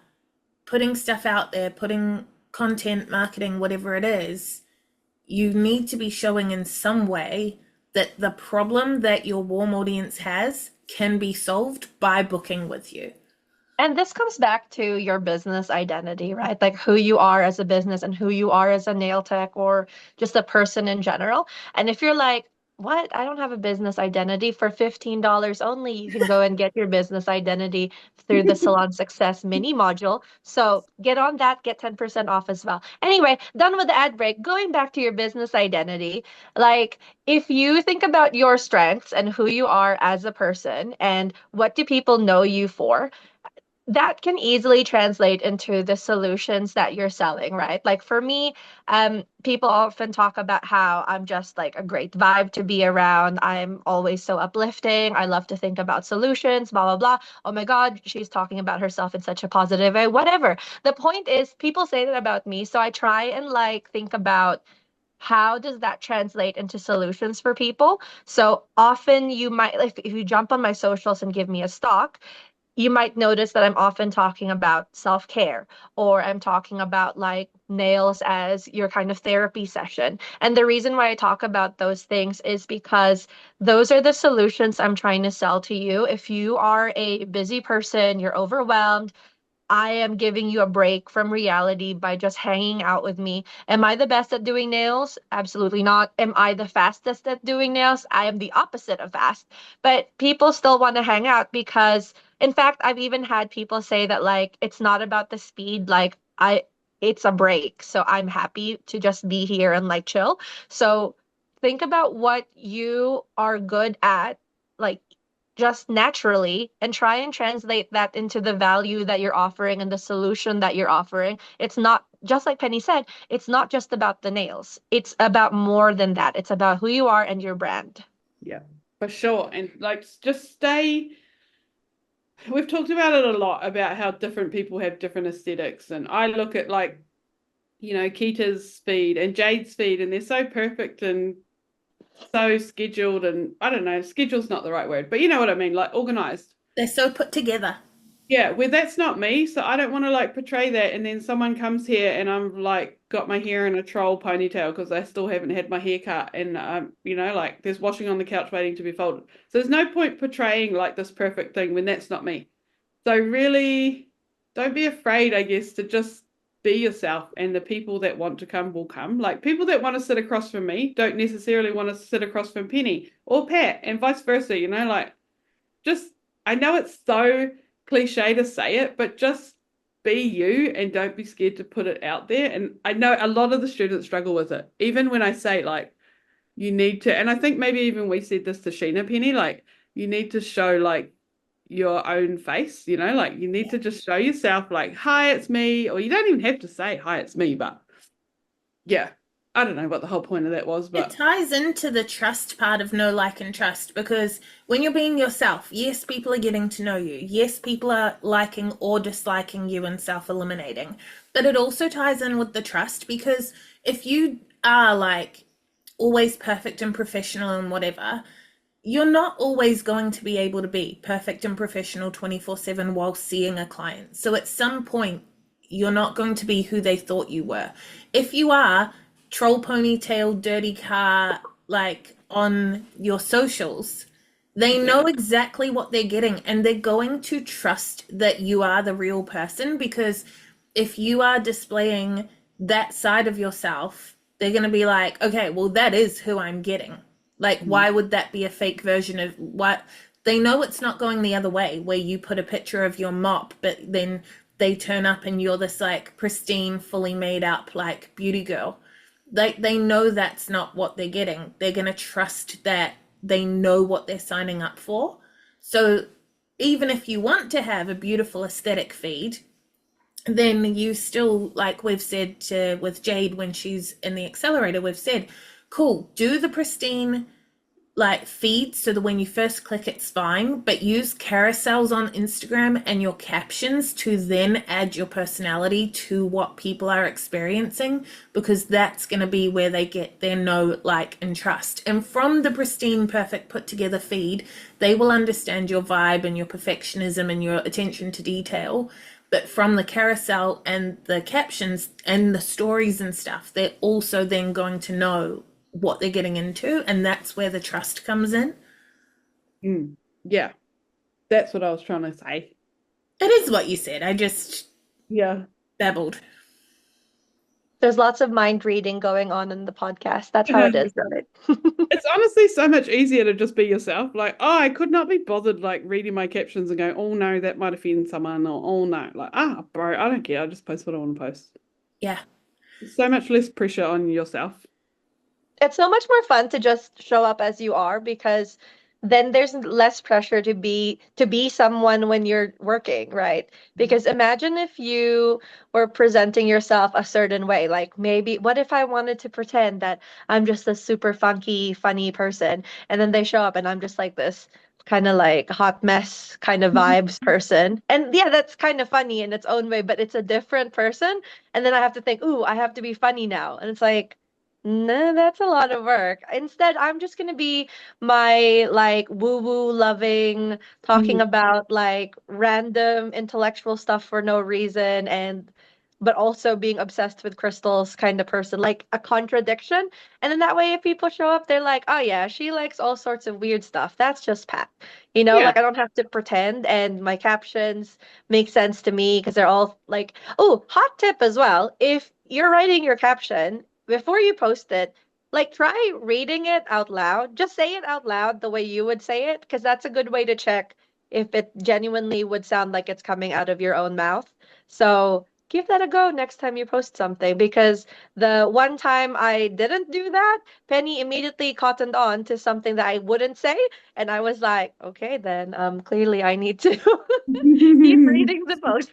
putting stuff out there, putting content, marketing, whatever it is, you need to be showing in some way that the problem that your warm audience has can be solved by booking with you. And this comes back to your business identity, right? Like who you are as a business and who you are as a nail tech or just a person in general. And if you're like, what? I don't have a business identity. For $15 only, you can go and get your business identity through the Salon Success mini module. So get on that, get 10% off as well. Anyway, done with the ad break. Going back to your business identity, like if you think about your strengths and who you are as a person and what do people know you for, that can easily translate into the solutions that you're selling, right? Like for me, people often talk about how I'm just like a great vibe to be around. I'm always so uplifting. I love to think about solutions, blah, blah, blah. Oh my God, she's talking about herself in such a positive way, whatever. The point is, people say that about me. So I try and like think about how does that translate into solutions for people? So often you might, if you jump on my socials and give me a stock, you might notice that I'm often talking about self-care, or I'm talking about like nails as your kind of therapy session. And the reason why I talk about those things is because those are the solutions I'm trying to sell to you. If you are a busy person, you're overwhelmed, I am giving you a break from reality by just hanging out with me. Am I the best at doing nails? Absolutely not. Am I the fastest at doing nails? I am the opposite of fast. But people still want to hang out because, in fact, I've even had people say that like it's not about the speed, like it's a break. So I'm happy to just be here and like chill. So think about what you are good at, like just naturally, and try and translate that into the value that you're offering and the solution that you're offering. It's not, just like Penny said, it's not just about the nails. It's about more than that. It's about who you are and your brand. Yeah, for sure. And like just stay. We've talked about it a lot about how different people have different aesthetics. And I look at like, Keita's feed and Jade's feed, and they're so perfect and so scheduled, and I don't know, schedule's not the right word, but you know what I mean, like organized. They're so put together. Yeah, well, that's not me, so I don't want to like portray that, and then someone comes here and I'm like got my hair in a troll ponytail because I still haven't had my hair cut, and like there's washing on the couch waiting to be folded. So there's no point portraying like this perfect thing when that's not me. So really, don't be afraid, I guess, to just be yourself, and the people that want to come will come. Like people that want to sit across from me don't necessarily want to sit across from Penny or Pat, and vice versa, like just, I know it's so cliche to say it, but just be you and don't be scared to put it out there. And I know a lot of the students struggle with it, even when I say like you need to, and I think maybe even we said this to Sheena, Penny, like you need to show like your own face, like you need to just show yourself like, hi, it's me, or you don't even have to say hi, it's me, but yeah, I don't know what the whole point of that was, but it ties into the trust part of know, like, and trust, because when you're being yourself, yes, people are getting to know you. Yes, people are liking or disliking you and self-eliminating. But it also ties in with the trust, because if you are like always perfect and professional and whatever, you're not always going to be able to be perfect and professional 24/7 while seeing a client. So at some point, you're not going to be who they thought you were. If you are troll ponytail, dirty car, like on your socials, they know exactly what they're getting, and they're going to trust that you are the real person, because if you are displaying that side of yourself, they're going to be like, okay, well, that is who I'm getting. Like, why would that be a fake version of what? They know it's not going the other way, where you put a picture of your mop, but then they turn up and you're this like pristine, fully made up like beauty girl. They know that's not what they're getting. They're going to trust that they know what they're signing up for. So even if you want to have a beautiful aesthetic feed, then you still, like we've said with Jade when she's in the accelerator, we've said, cool, do the pristine like feed so that when you first click it's fine, but use carousels on Instagram and your captions to then add your personality to what people are experiencing, because that's going to be where they get their know, like, and trust. And from the pristine, perfect, put together feed, they will understand your vibe and your perfectionism and your attention to detail. But from the carousel and the captions and the stories and stuff, they're also then going to know what they're getting into, and that's where the trust comes in. Yeah, that's what I was trying to say. It is what you said. I just babbled. There's lots of mind reading going on in the podcast. That's how it is, right? It's honestly so much easier to just be yourself. Like, oh, I could not be bothered like reading my captions and go, oh no, that might offend someone, or oh no, like, bro, I don't care. I just post what I want to post. Yeah. There's so much less pressure on yourself. It's so much more fun to just show up as you are, because then there's less pressure to be someone when you're working, right? Because imagine if you were presenting yourself a certain way. Like, maybe what if I wanted to pretend that I'm just a super funky, funny person, and then they show up and I'm just like this kind of like hot mess kind of vibes person. And yeah, that's kind of funny in its own way, but it's a different person. And then I have to think, ooh, I have to be funny now. And it's like, no, that's a lot of work. Instead, I'm just gonna be my like woo-woo loving, talking about like random intellectual stuff for no reason, and but also being obsessed with crystals kind of person, like a contradiction. And then that way, if people show up, they're like, oh yeah, she likes all sorts of weird stuff. That's just Pat. Yeah. Like I don't have to pretend, and my captions make sense to me because they're all like, oh, hot tip as well. If you're writing your caption, before you post it, like try reading it out loud. Just say it out loud the way you would say it, because that's a good way to check if it genuinely would sound like it's coming out of your own mouth. So give that a go next time you post something, because the one time I didn't do that, Penny immediately cottoned on to something that I wouldn't say, and I was like, okay, then clearly I need to keep reading the post.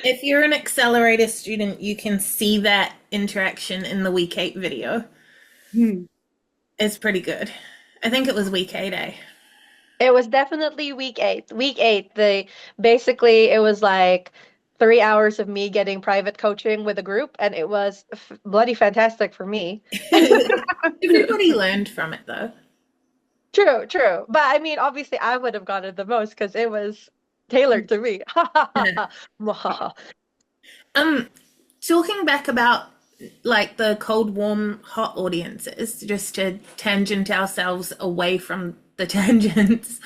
If you're an accelerator student, you can see that interaction in the week 8 video. It's pretty good. I think it was week 8, eh? It was definitely week 8. Week 8, it was like 3 hours of me getting private coaching with a group, and it was bloody fantastic for me. Everybody learned from it though. True, true. But I mean, obviously, I would have gotten the most because it was tailored to me. Talking back about like the cold, warm, hot audiences, just to tangent ourselves away from the tangents.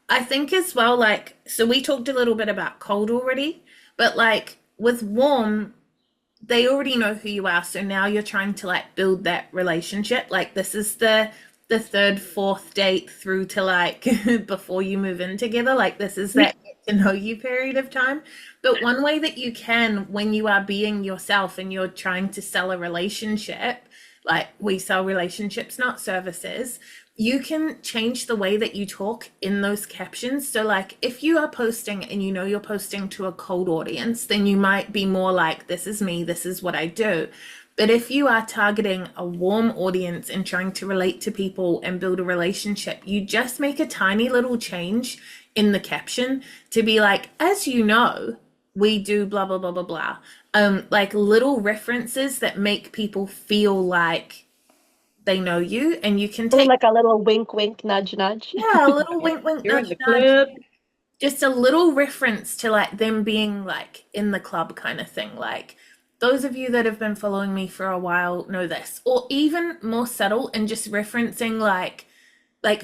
I think as well, like, so we talked a little bit about cold already, but like with warm, they already know who you are. So now you're trying to like build that relationship. Like this is the third, fourth date through to like before you move in together. Like this is that get to know you period of time. But one way that you can, when you are being yourself and you're trying to sell a relationship, like we sell relationships, not services, you can change the way that you talk in those captions. So like if you are posting and you know you're posting to a cold audience, then you might be more like, this is me, this is what I do. But if you are targeting a warm audience and trying to relate to people and build a relationship, you just make a tiny little change in the caption to be like, as you know, we do blah, blah, blah, blah, blah. Like little references that make people feel like they know you, and you can take like a little wink, wink, nudge, nudge. a little wink, wink, You're nudge, in the nudge. club. Just a little reference to like them being like in the club kind of thing. Like those of you that have been following me for a while know this, or even more subtle and just referencing like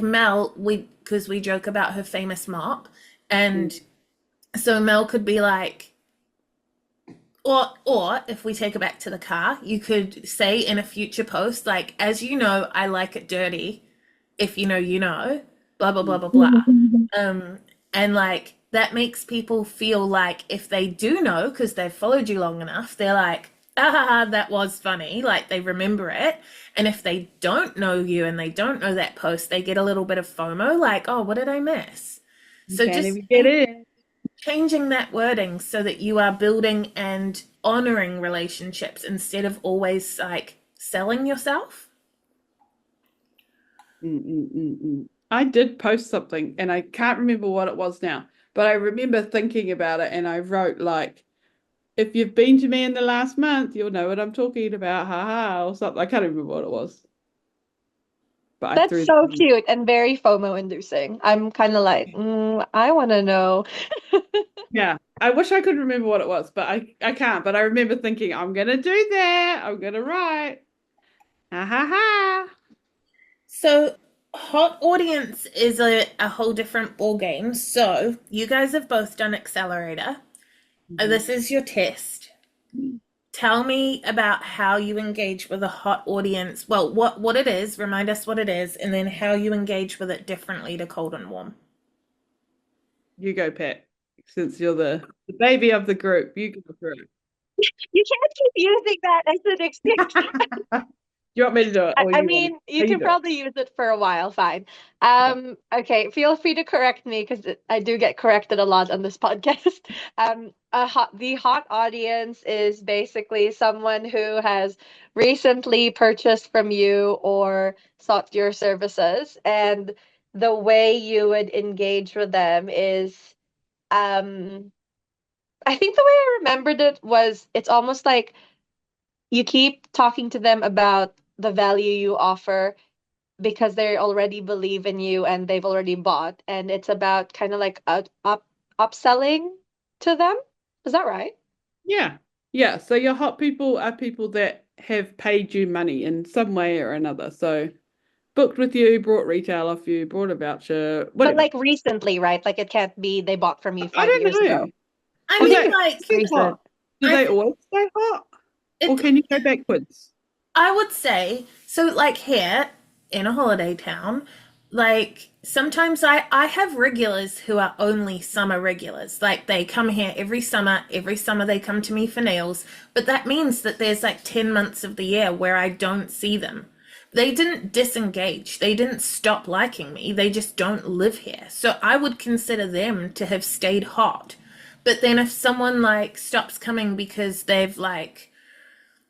Mel, because we joke about her famous mop, and so Mel could be like, or if we take it back to the car, you could say in a future post, like, as you know, I like it dirty. If you know, you know, blah, blah, blah, blah, blah. And like, that makes people feel like if they do know, because they've followed you long enough, they're like, ah, that was funny. Like they remember it. And if they don't know you and they don't know that post, they get a little bit of FOMO, like, oh, what did I miss? So Can't just even get in. changing that wording so that you are building and honoring relationships instead of always like selling yourself. I did post something and I can't remember what it was now, but I remember thinking about it and I wrote like, if you've been to me in the last month, you'll know what I'm talking about, haha, or something. I can't remember what it was. But That's so cute and very FOMO inducing. I'm kind of like, I want to know. Yeah, I wish I could remember what it was, but I can't. But I remember thinking, I'm gonna do that. I'm gonna write. Ha ha ha. So hot audience is a whole different ball game. So you guys have both done accelerator. This is your test. Tell me about how you engage with a hot audience. Well, what it is, remind us what it is, and then how you engage with it differently to cold and warm. You go, Pat. Since you're the baby of the group, you go for it. You can't keep using that as an excuse. You want me to do it? I mean, you can probably use it for a while, fine. Okay, feel free to correct me because I do get corrected a lot on this podcast. The hot audience is basically someone who has recently purchased from you or sought your services, and the way you would engage with them is, I think the way I remembered it was it's almost like you keep talking to them about the value you offer because they already believe in you and they've already bought, and it's about kind of like upselling to them. Is that right? Yeah. Yeah. So your hot people are people that have paid you money in some way or another. So booked with you, brought retail off you, brought a voucher, But whatever. like recently, right? Like it can't be they bought from you I 5 years don't ago. know. I I Do think mean, they it's like, stay recent. hot? Do I they think always stay hot? Or it. can you go backwards? I would say so. Like here in a holiday town, like sometimes I have regulars who are only summer regulars. Like they come here every summer. Every summer they come to me for nails. But that means that there's like 10 months of the year where I don't see them. They didn't disengage. They didn't stop liking me. They just don't live here. So I would consider them to have stayed hot. But then if someone like stops coming because they've like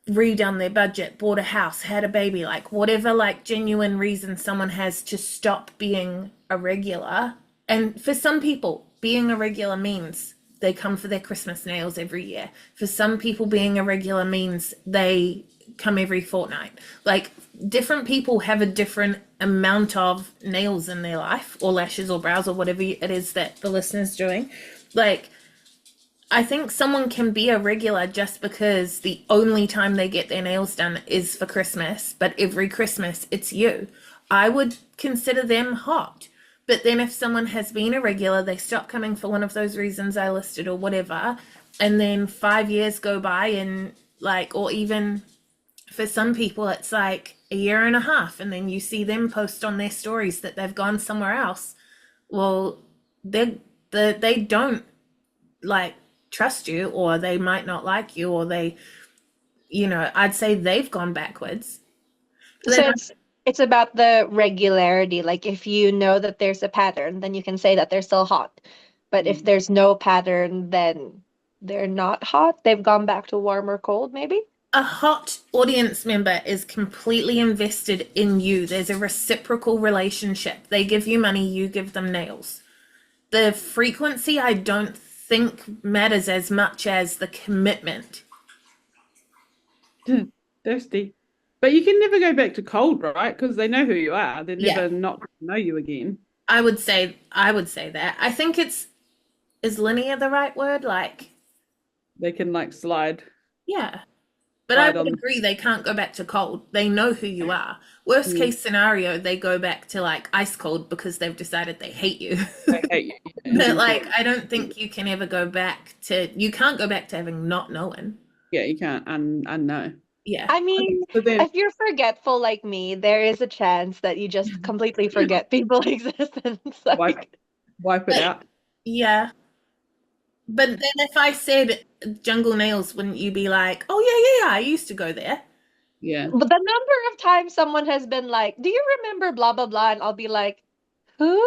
redone their budget, bought a house, had a baby, like whatever like genuine reason someone has to stop being a regular. And for some people, being a regular means they come for their Christmas nails every year. For some people, being a regular means they come every fortnight. Like different people have a different amount of nails in their life, or lashes or brows or whatever it is that the listener's doing. Like I think someone can be a regular just because the only time they get their nails done is for Christmas, but every Christmas it's you. I would consider them hot. But then if someone has been a regular, they stop coming for one of those reasons I listed or whatever, and then 5 years go by and like, or even for some people, it's like a year and a half, and then you see them post on their stories that they've gone somewhere else. Well, they don't like trust you, or they might not like you, or they, I'd say they've gone backwards. So it's about the regularity. Like if you know that there's a pattern, then you can say that they're still hot. But if there's no pattern, then they're not hot. They've gone back to warm or cold, maybe. A hot audience member is completely invested in you. There's a reciprocal relationship. They give you money, you give them nails. The frequency, I don't think matters as much as the commitment. Thirsty. But you can never go back to cold, right? Because they know who you are. They're Yeah. never not going to know you again. I would say that. I think is linear the right word? Like, They can like slide. yeah. But I Slide would on. agree they can't go back to cold. They know who you are. Worst case scenario, they go back to like ice cold because they've decided they hate you. They hate you. But like, I don't think you can ever go back to, you can't go back to having not known. Yeah, you can't unknow. Yeah. I mean, So then, if you're forgetful like me, there is a chance that you just completely forget people's existence. Like, wipe it But- out. Yeah. But then if I said Jungle Nails, wouldn't you be like, oh yeah, I used to go there? Yeah. but the number of times someone has been like, "Do you remember blah blah blah?" and I'll be like, "Who?"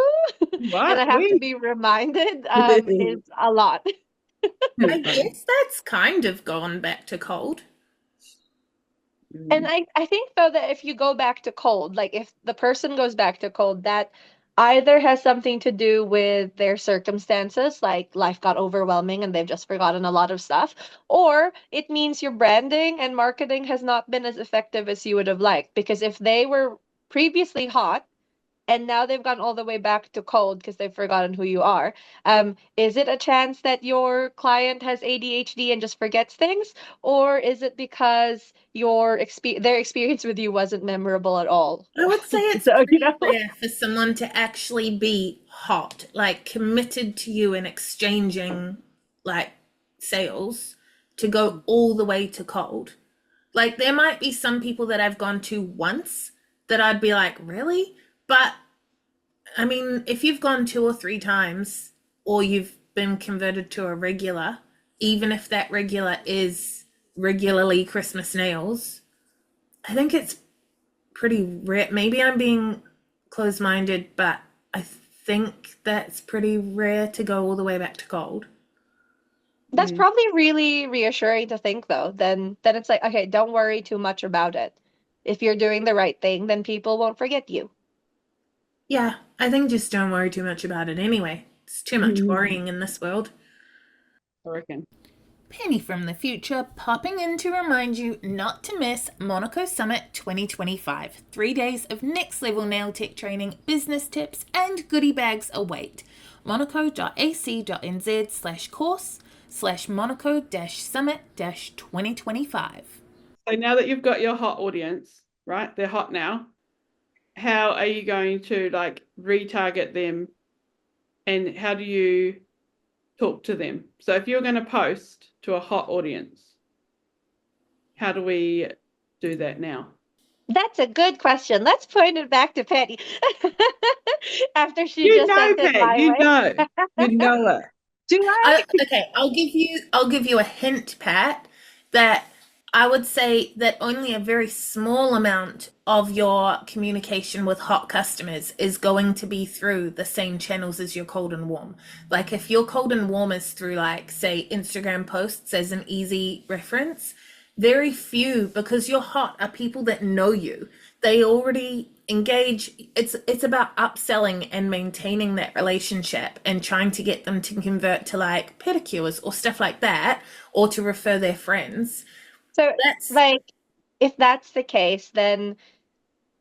and I What? have to be reminded is a lot. I guess that's kind of gone back to cold. And I think though that if you go back to cold, like if the person goes back to cold, that either has something to do with their circumstances, like life got overwhelming and they've just forgotten a lot of stuff, or it means your branding and marketing has not been as effective as you would have liked. Because if they were previously hot and now they've gone all the way back to cold because they've forgotten who you are. Is it a chance that your client has ADHD and just forgets things, or is it because their experience with you wasn't memorable at all? I would say it's So, pretty rare for someone to actually be hot, like committed to you and exchanging like sales to go all the way to cold. Like there might be some people that I've gone to once that I'd be like, really? But I mean, if you've gone 2 or 3 times or you've been converted to a regular, even if that regular is regularly Christmas nails, I think it's pretty rare. Maybe I'm being closed-minded, but I think that's pretty rare to go all the way back to cold. that's probably really reassuring to think, though. Then it's like, okay, don't worry too much about it. If you're doing the right thing, then people won't forget you. Yeah, I think just don't worry too much about it anyway. It's too much worrying in this world. I reckon. Penny from the future popping in to remind you not to miss Monaco Summit 2025. 3 days of next level nail tech training, business tips, and goodie bags await. monaco.ac.nz/course. monaco-summit-2025. So now that you've got your hot audience, right? They're hot now. How are you going to like retarget them, and how do you talk to them? So if you're going to post to a hot audience, how do we do that now? That's a good question. Let's point it back to Penny after she You just know, sent it Pat, my you way. know, you know it. Do I? Okay, I'll give you a hint, Pat, that I would say that only a very small amount of your communication with hot customers is going to be through the same channels as your cold and warm. Like if your cold and warm is through like say Instagram posts as an easy reference, very few, because you're hot, are people that know you. They already engage. It's about upselling and maintaining that relationship and trying to get them to convert to like pedicures or stuff like that, or to refer their friends. So, That's like, if that's the case, then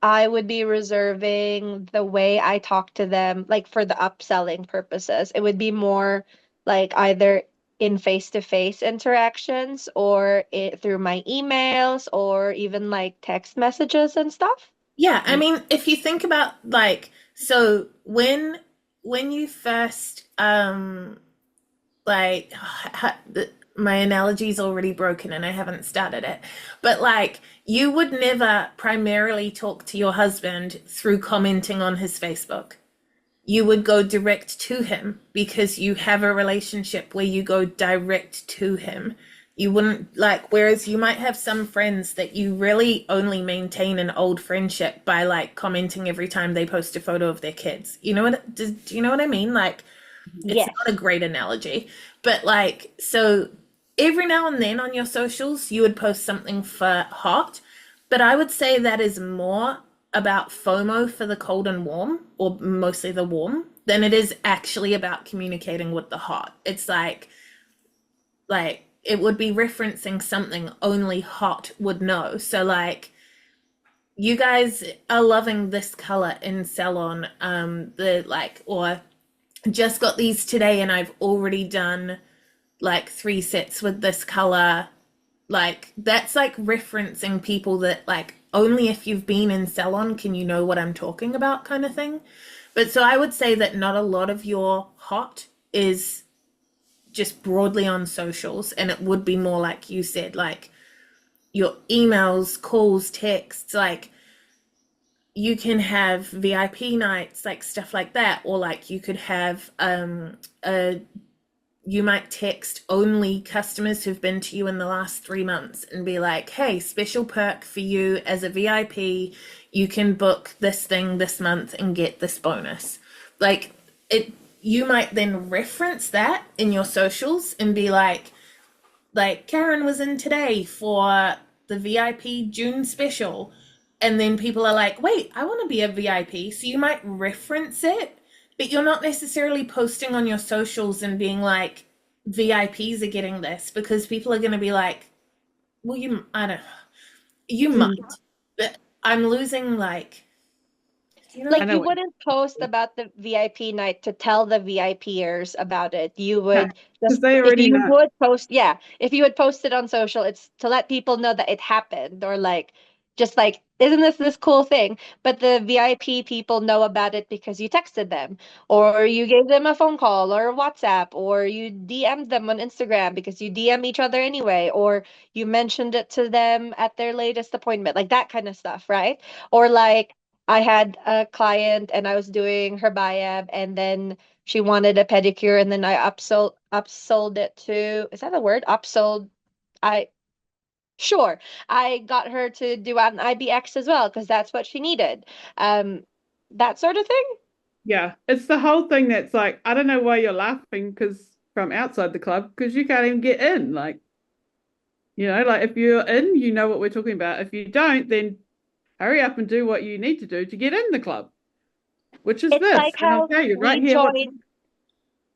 I would be reserving the way I talk to them, like for the upselling purposes. It would be more like either in face-to-face interactions or through my emails or even like text messages and stuff. yeah, I mean, if you think about like, so when you first like my analogy's already broken and I haven't started it, but like you would never primarily talk to your husband through commenting on his Facebook. You would go direct to him because you have a relationship where you go direct to him. You wouldn't like, whereas you might have some friends that you really only maintain an old friendship by like commenting every time they post a photo of their kids. You know what, do you know what I mean? Like, it's Yes. not a great analogy, but like, so every now and then on your socials, you would post something for hot, but I would say that is more about FOMO for the cold and warm, or mostly the warm, than it is actually about communicating with the hot. It's like it would be referencing something only hot would know. So like you guys are loving this color in Salon, the like, or just got these today and I've already done like 3 sets with this color. Like that's like referencing people that like only if you've been in Salon can you know what I'm talking about, kind of thing. But so I would say that not a lot of your hot is just broadly on socials, and it would be more like you said, like your emails, calls, texts. Like you can have VIP nights, like stuff like that, or like you could have you might text only customers who've been to you in the last 3 months and be like, hey, special perk for you as a VIP, you can book this thing this month and get this bonus. Like it, you might then reference that in your socials and be like Karen was in today for the VIP June special. And then people are like, wait, I want to be a VIP. So you might reference it, but you're not necessarily posting on your socials and being like, VIPs are getting this, because people are going to be like, well, you might, but I'm losing like, you know, Like you what- wouldn't post about the VIP night to tell the VIPers about it. You would because just, they if already you know. would post, yeah, if you would post it on social, it's to let people know that it happened, or like just like, isn't this cool thing? But the VIP people know about it because you texted them, or you gave them a phone call or a WhatsApp, or you DM'd them on Instagram because you DM each other anyway, or you mentioned it to them at their latest appointment, like that kind of stuff, right? Or like I had a client and I was doing her biab, and then she wanted a pedicure, and then I upsold it to, is that the word? Upsold. I Sure. I got her to do an IBX as well because that's what she needed. Um, that sort of thing. Yeah, it's the whole thing that's like, I don't know why you're laughing because from outside the club, because you can't even get in. Like, like if you're in, you know what we're talking about. If you don't, then hurry up and do what you need to do to get in the club, which is It's this. like And I'll how tell you right we here what. joined.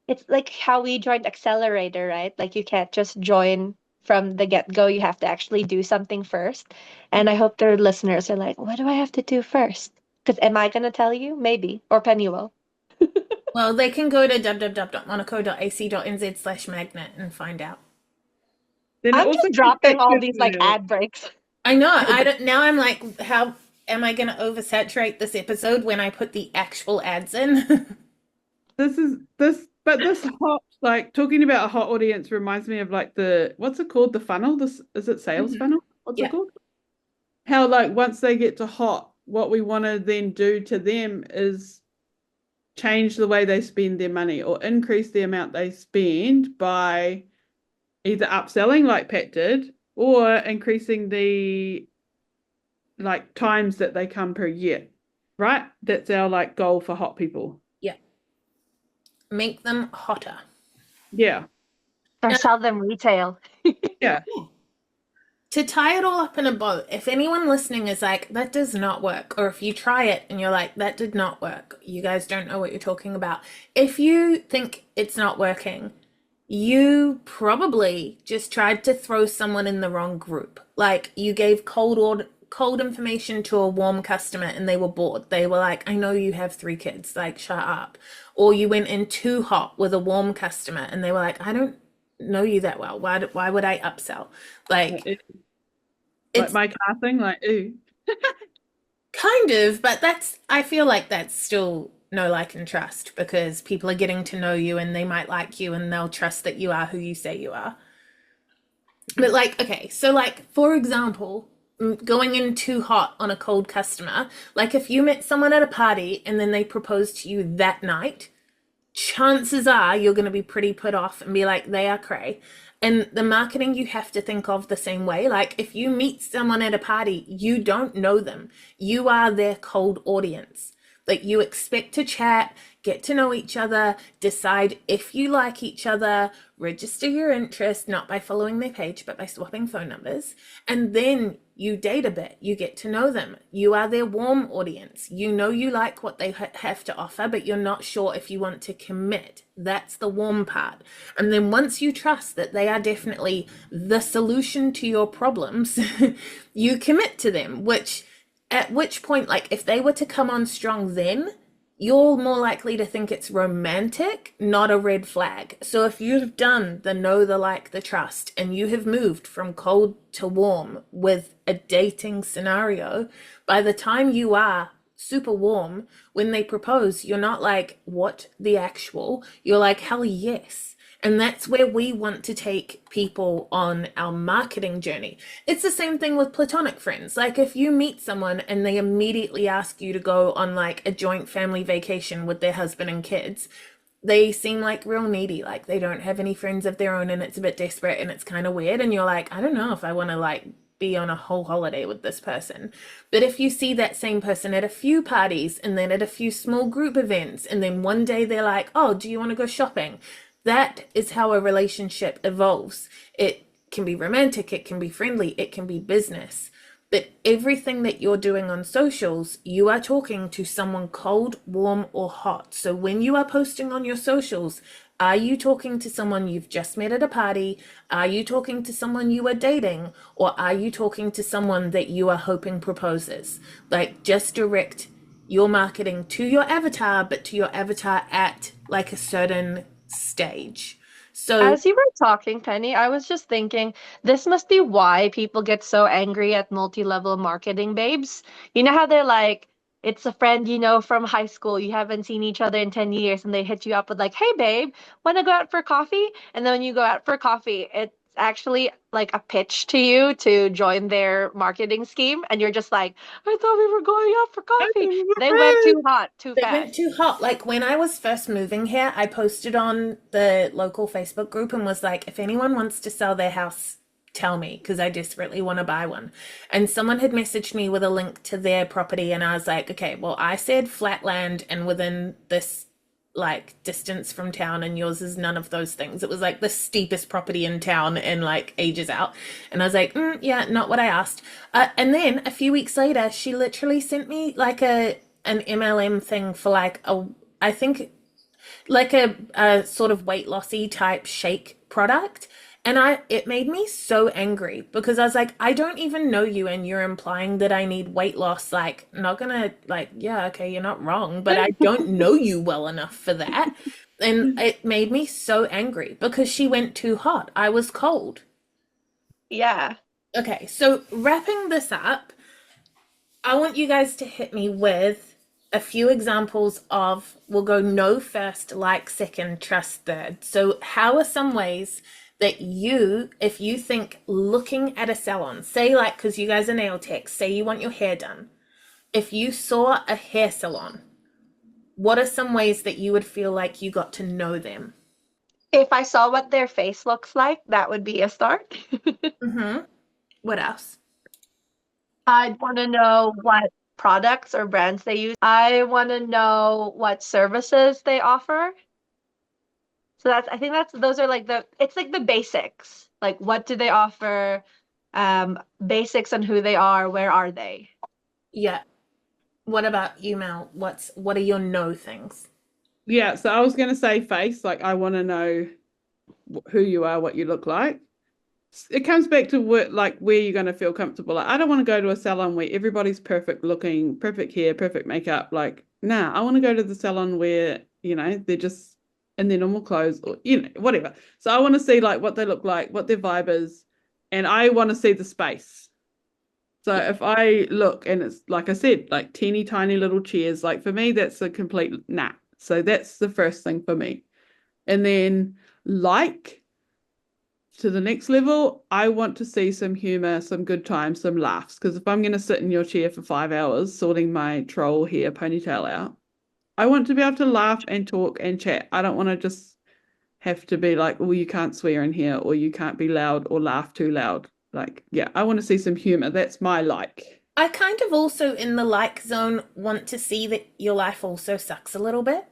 It's like how we joined Accelerator, right? Like you can't just join from the get-go. You have to actually do something first. And I hope their listeners are like, what do I have to do first? Because am I going to tell you? Maybe. Or Penny will. Well, they can go to www.monaco.ac.nz/magnet and find out. Then I'm also just dropping all contact these us like now. ad breaks. I know. I don't. Now I'm like, how am I going to oversaturate this episode when I put the actual ads in? But this hot, like talking about a hot audience reminds me of like what's it called? The funnel? Is it sales Mhm. funnel? What's Yeah. it called? How like once they get to hot, what we want to then do to them is change the way they spend their money or increase the amount they spend by either upselling like Pat did or increasing the like times that they come per year. Right? That's our like goal for hot people. Yeah. Make them hotter. Yeah. Or sell them retail. Yeah. To tie it all up in a bow, if anyone listening is like, that does not work, or if you try it and you're like, that did not work, you guys don't know what you're talking about. If you think it's not working, you probably just tried to throw someone in the wrong group. Like you gave cold information to a warm customer and they were bored. They were like, I know you have 3 kids, like shut up. Or you went in too hot with a warm customer and they were like, I don't know you that well. Why would I upsell? Like Like it's my car thing, like ooh. kind of, but I feel like that's still no like and trust because people are getting to know you and they might like you and they'll trust that you are who you say you are. But like, okay, so like for example, going in too hot on a cold customer, like if you met someone at a party and then they proposed to you that night, chances are you're going to be pretty put off and be like, they are cray. And the marketing, you have to think of the same way. Like if you meet someone at a party, you don't know them. You are their cold audience. Like you expect to chat, get to know each other, decide if you like each other, register your interest, not by following their page, but by swapping phone numbers. And then you date a bit, you get to know them. You are their warm audience. You know you like what they have to offer, but you're not sure if you want to commit. That's the warm part. And then once you trust that they are definitely the solution to your problems, you commit to them, at which point, like if they were to come on strong then, you're more likely to think it's romantic, not a red flag. So if you've done the know, the like, the trust, and you have moved from cold to warm with a dating scenario, by the time you are super warm, when they propose, you're not like, what the actual? You're like, hell yes. And that's where we want to take people on our marketing journey. It's the same thing with platonic friends. Like if you meet someone and they immediately ask you to go on like a joint family vacation with their husband and kids, they seem like real needy. Like they don't have any friends of their own and it's a bit desperate and it's kind of weird. And you're like, I don't know if I want to like be on a whole holiday with this person. But if you see that same person at a few parties and then at a few small group events, and then one day they're like, oh, do you want to go shopping? That is how a relationship evolves. It can be romantic, it can be friendly, it can be business. But everything that you're doing on socials, you are talking to someone cold, warm, or hot. So when you are posting on your socials, are you talking to someone you've just met at a party? Are you talking to someone you are dating? Or are you talking to someone that you are hoping proposes? Like just direct your marketing to your avatar, but to your avatar at like a certain stage. So As you were talking, Penny, I was just thinking this must be why people get so angry at multi-level marketing babes. You know how they're like, it's a friend you know from high school, you haven't seen each other in 10 years, and they hit you up with like, hey babe, wanna go out for coffee? And then when you go out for coffee, it's actually like a pitch to you to join their marketing scheme, and you're just like, I thought we were going out for coffee. They went too hot, too they went fast. too hot. Like when I was first moving here, I posted on the local Facebook group and was like, if anyone wants to sell their house, tell me because I desperately want to buy one. And someone had messaged me with a link to their property and I was like, okay, well, I said flat land and within this like distance from town, and yours is none of those things. It was like the steepest property in town and like ages out. And I was like, yeah, not what I asked. And then a few weeks later, she literally sent me like an MLM thing for like I think like a sort of weight lossy type shake product. And it made me so angry because I was like, I don't even know you and you're implying that I need weight loss. Like, not gonna, like, yeah, okay, you're not wrong, but I don't know you well enough for that. And it made me so angry because she went too hot. I was cold. Yeah. Okay, so wrapping this up, I want you guys to hit me with a few examples of, we'll go no first, like second, trust third. So how are some ways that you, if you think looking at a salon, say like, because you guys are nail techs, say you want your hair done, if you saw a hair salon, what are some ways that you would feel like you got to know them? If I saw what their face looks like, that would be a start. Mm-hmm. What else? I'd want to know what products or brands they use. I want to know what services they offer. So I think those are like it's like the basics. Like what do they offer? Basics on who they are, where are they? Yeah. What about you, Mel? What are your no things? Yeah, so I was going to say face, like I want to know who you are, what you look like. It comes back to where you're going to feel comfortable. Like, I don't want to go to a salon where everybody's perfect looking, perfect hair, perfect makeup. Like, nah, I want to go to the salon where, they're just in their normal clothes or, whatever. So I want to see like what they look like, what their vibe is, and I want to see the space. So if I look and it's, like I said, like teeny tiny little chairs, like for me, that's a complete nah. So that's the first thing for me. And then to the next level, I want to see some humor, some good times, some laughs. Because if I'm going to sit in your chair for 5 hours sorting my troll hair ponytail out, I want to be able to laugh and talk and chat. I don't want to just have to be like, oh, you can't swear in here, or you can't be loud or laugh too loud. Like, yeah, I want to see some humor. That's my like. I kind of also in the like zone want to see that your life also sucks a little bit.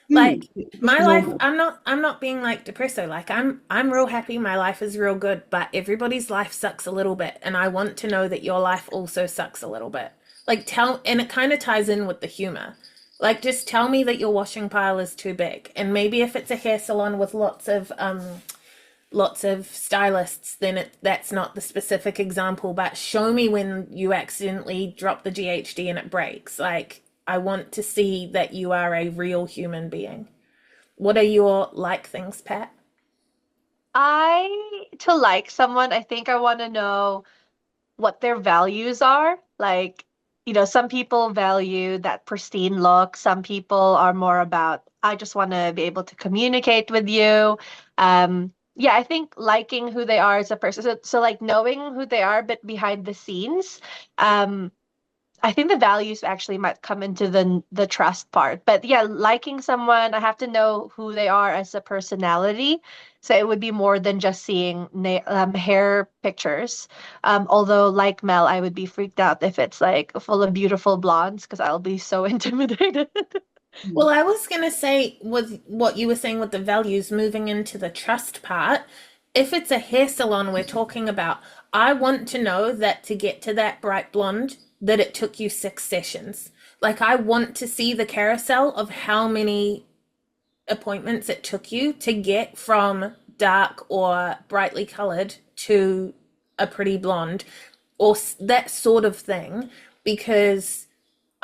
Like my life, I'm not being like depresso. Like I'm real happy. My life is real good, but everybody's life sucks a little bit. And I want to know that your life also sucks a little bit. Like and it kind of ties in with the humor. Like just tell me that your washing pile is too big. And maybe if it's a hair salon with lots of stylists, then that's not the specific example, but show me when you accidentally drop the GHD and it breaks. Like, I want to see that you are a real human being. What are your like things, Pat? To like someone, I think I want to know what their values are. Like, some people value that pristine look. Some people are more about, I just want to be able to communicate with you. Yeah, I think liking who they are as a person. So like knowing who they are, but behind the scenes. I think the values actually might come into the trust part. But yeah, liking someone, I have to know who they are as a personality. So it would be more than just seeing hair pictures. Although, like Mel, I would be freaked out if it's like full of beautiful blondes because I'll be so intimidated. Well, I was going to say with what you were saying with the values, moving into the trust part, if it's a hair salon we're talking about, I want to know that to get to that bright blonde, that it took you 6 sessions. Like, I want to see the carousel of how many appointments it took you to get from dark or brightly colored to a pretty blonde or that sort of thing, because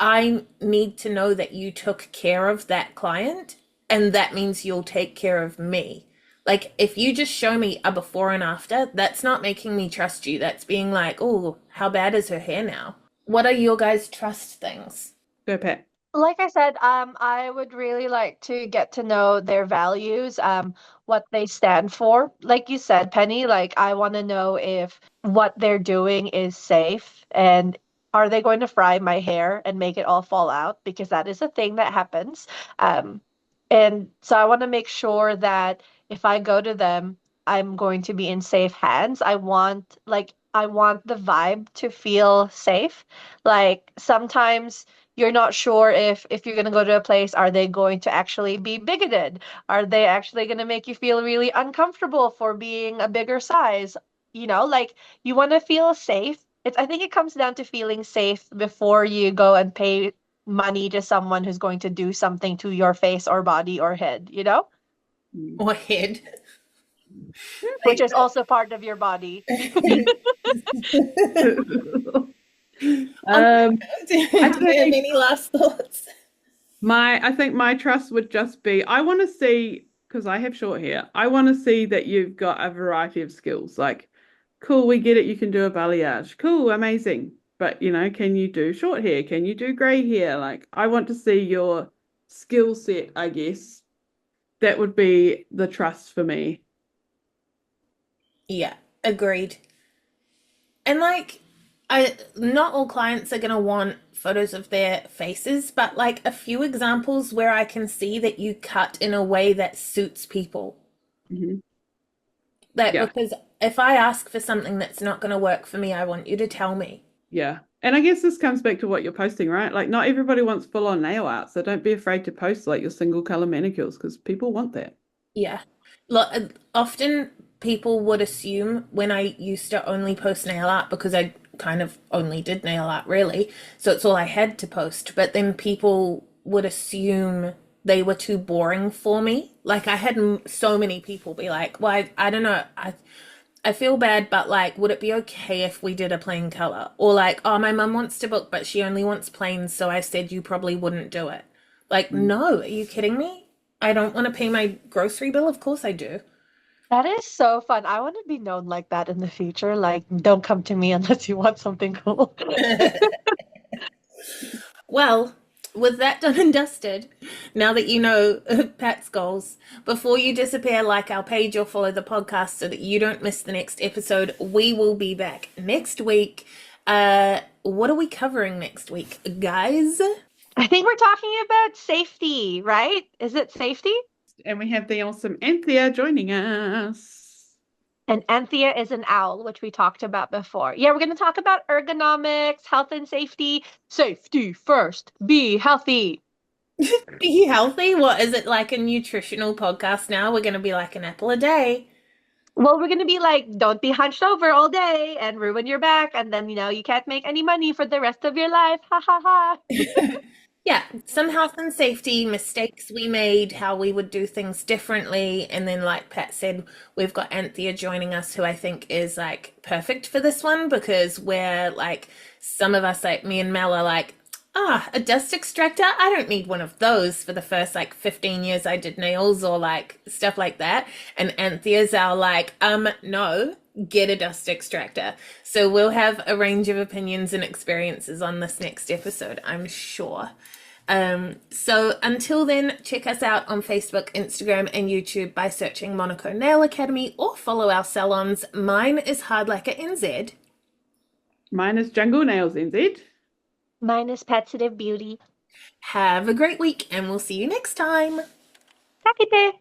I need to know that you took care of that client, and that means you'll take care of me. Like, if you just show me a before and after, that's not making me trust you. That's being like, oh, how bad is her hair now? What are your guys' trust things? Go, Pat. Like I said, I would really like to get to know their values, what they stand for. Like you said, Penny, like I want to know if what they're doing is safe and are they going to fry my hair and make it all fall out? Because that is a thing that happens. And so I want to make sure that if I go to them, I'm going to be in safe hands. I want the vibe to feel safe. Like sometimes you're not sure if you're going to go to a place, are they going to actually be bigoted? Are they actually going to make you feel really uncomfortable for being a bigger size? Like you want to feel safe. I think it comes down to feeling safe before you go and pay money to someone who's going to do something to your face or body or head, Or head. which is also part of your body. Do you have any last thoughts? I think my trust would just be, I want to see, because I have short hair, I want to see that you've got a variety of skills. Like, cool, we get it, you can do a balayage. Cool, amazing. But, you know, can you do short hair? Can you do grey hair? Like, I want to see your skill set, I guess. That would be the trust for me. Yeah, agreed. And like, not all clients are going to want photos of their faces, but like a few examples where I can see that you cut in a way that suits people. Mm-hmm. Because if I ask for something that's not going to work for me, I want you to tell me. Yeah. And I guess this comes back to what you're posting, right? Like, not everybody wants full-on nail art, so don't be afraid to post like your single color manicures because people want that. Yeah. Look, often people would assume when I used to only post nail art, because I kind of only did nail art really, so it's all I had to post, but then people would assume they were too boring for me. Like, I had so many people be like, well, I don't know, I feel bad, but like, would it be okay if we did a plain color? Or like, oh, my mum wants to book, but she only wants plain, so I said you probably wouldn't do it. Like, no, are you kidding me? I don't want to pay my grocery bill. Of course I do. That is so fun. I want to be known like that in the future. Like, don't come to me unless you want something cool. Well, with that done and dusted, now that you know Pat's goals, before you disappear, like our page or follow the podcast so that you don't miss the next episode, we will be back next week. What are we covering next week, guys? I think we're talking about safety, right? Is it safety? And we have the awesome Anthea joining us. And Anthea is an owl, which we talked about before. Yeah, we're going to talk about ergonomics, health and safety. Safety first. Be healthy. Be healthy? What, is it like a nutritional podcast now? We're going to be like an apple a day. Well, we're going to be like, don't be hunched over all day and ruin your back. And then, you can't make any money for the rest of your life. Ha ha ha. Yeah, some health and safety mistakes we made, how we would do things differently. And then, like Pat said, we've got Anthea joining us, who I think is like perfect for this one, because we're like, some of us, like me and Mel, are like, a dust extractor? I don't need one of those for the first like 15 years I did nails or like stuff like that. And Anthea's our like, no, get a dust extractor. So we'll have a range of opinions and experiences on this next episode, I'm sure. So until then, check us out on Facebook, Instagram, and YouTube by searching Monaco Nail Academy, or follow our salons. Mine is Hard Lacquer NZ. Mine is Jungle Nails NZ. Mine is Petsative Beauty. Have a great week, and we'll see you next time. Takite.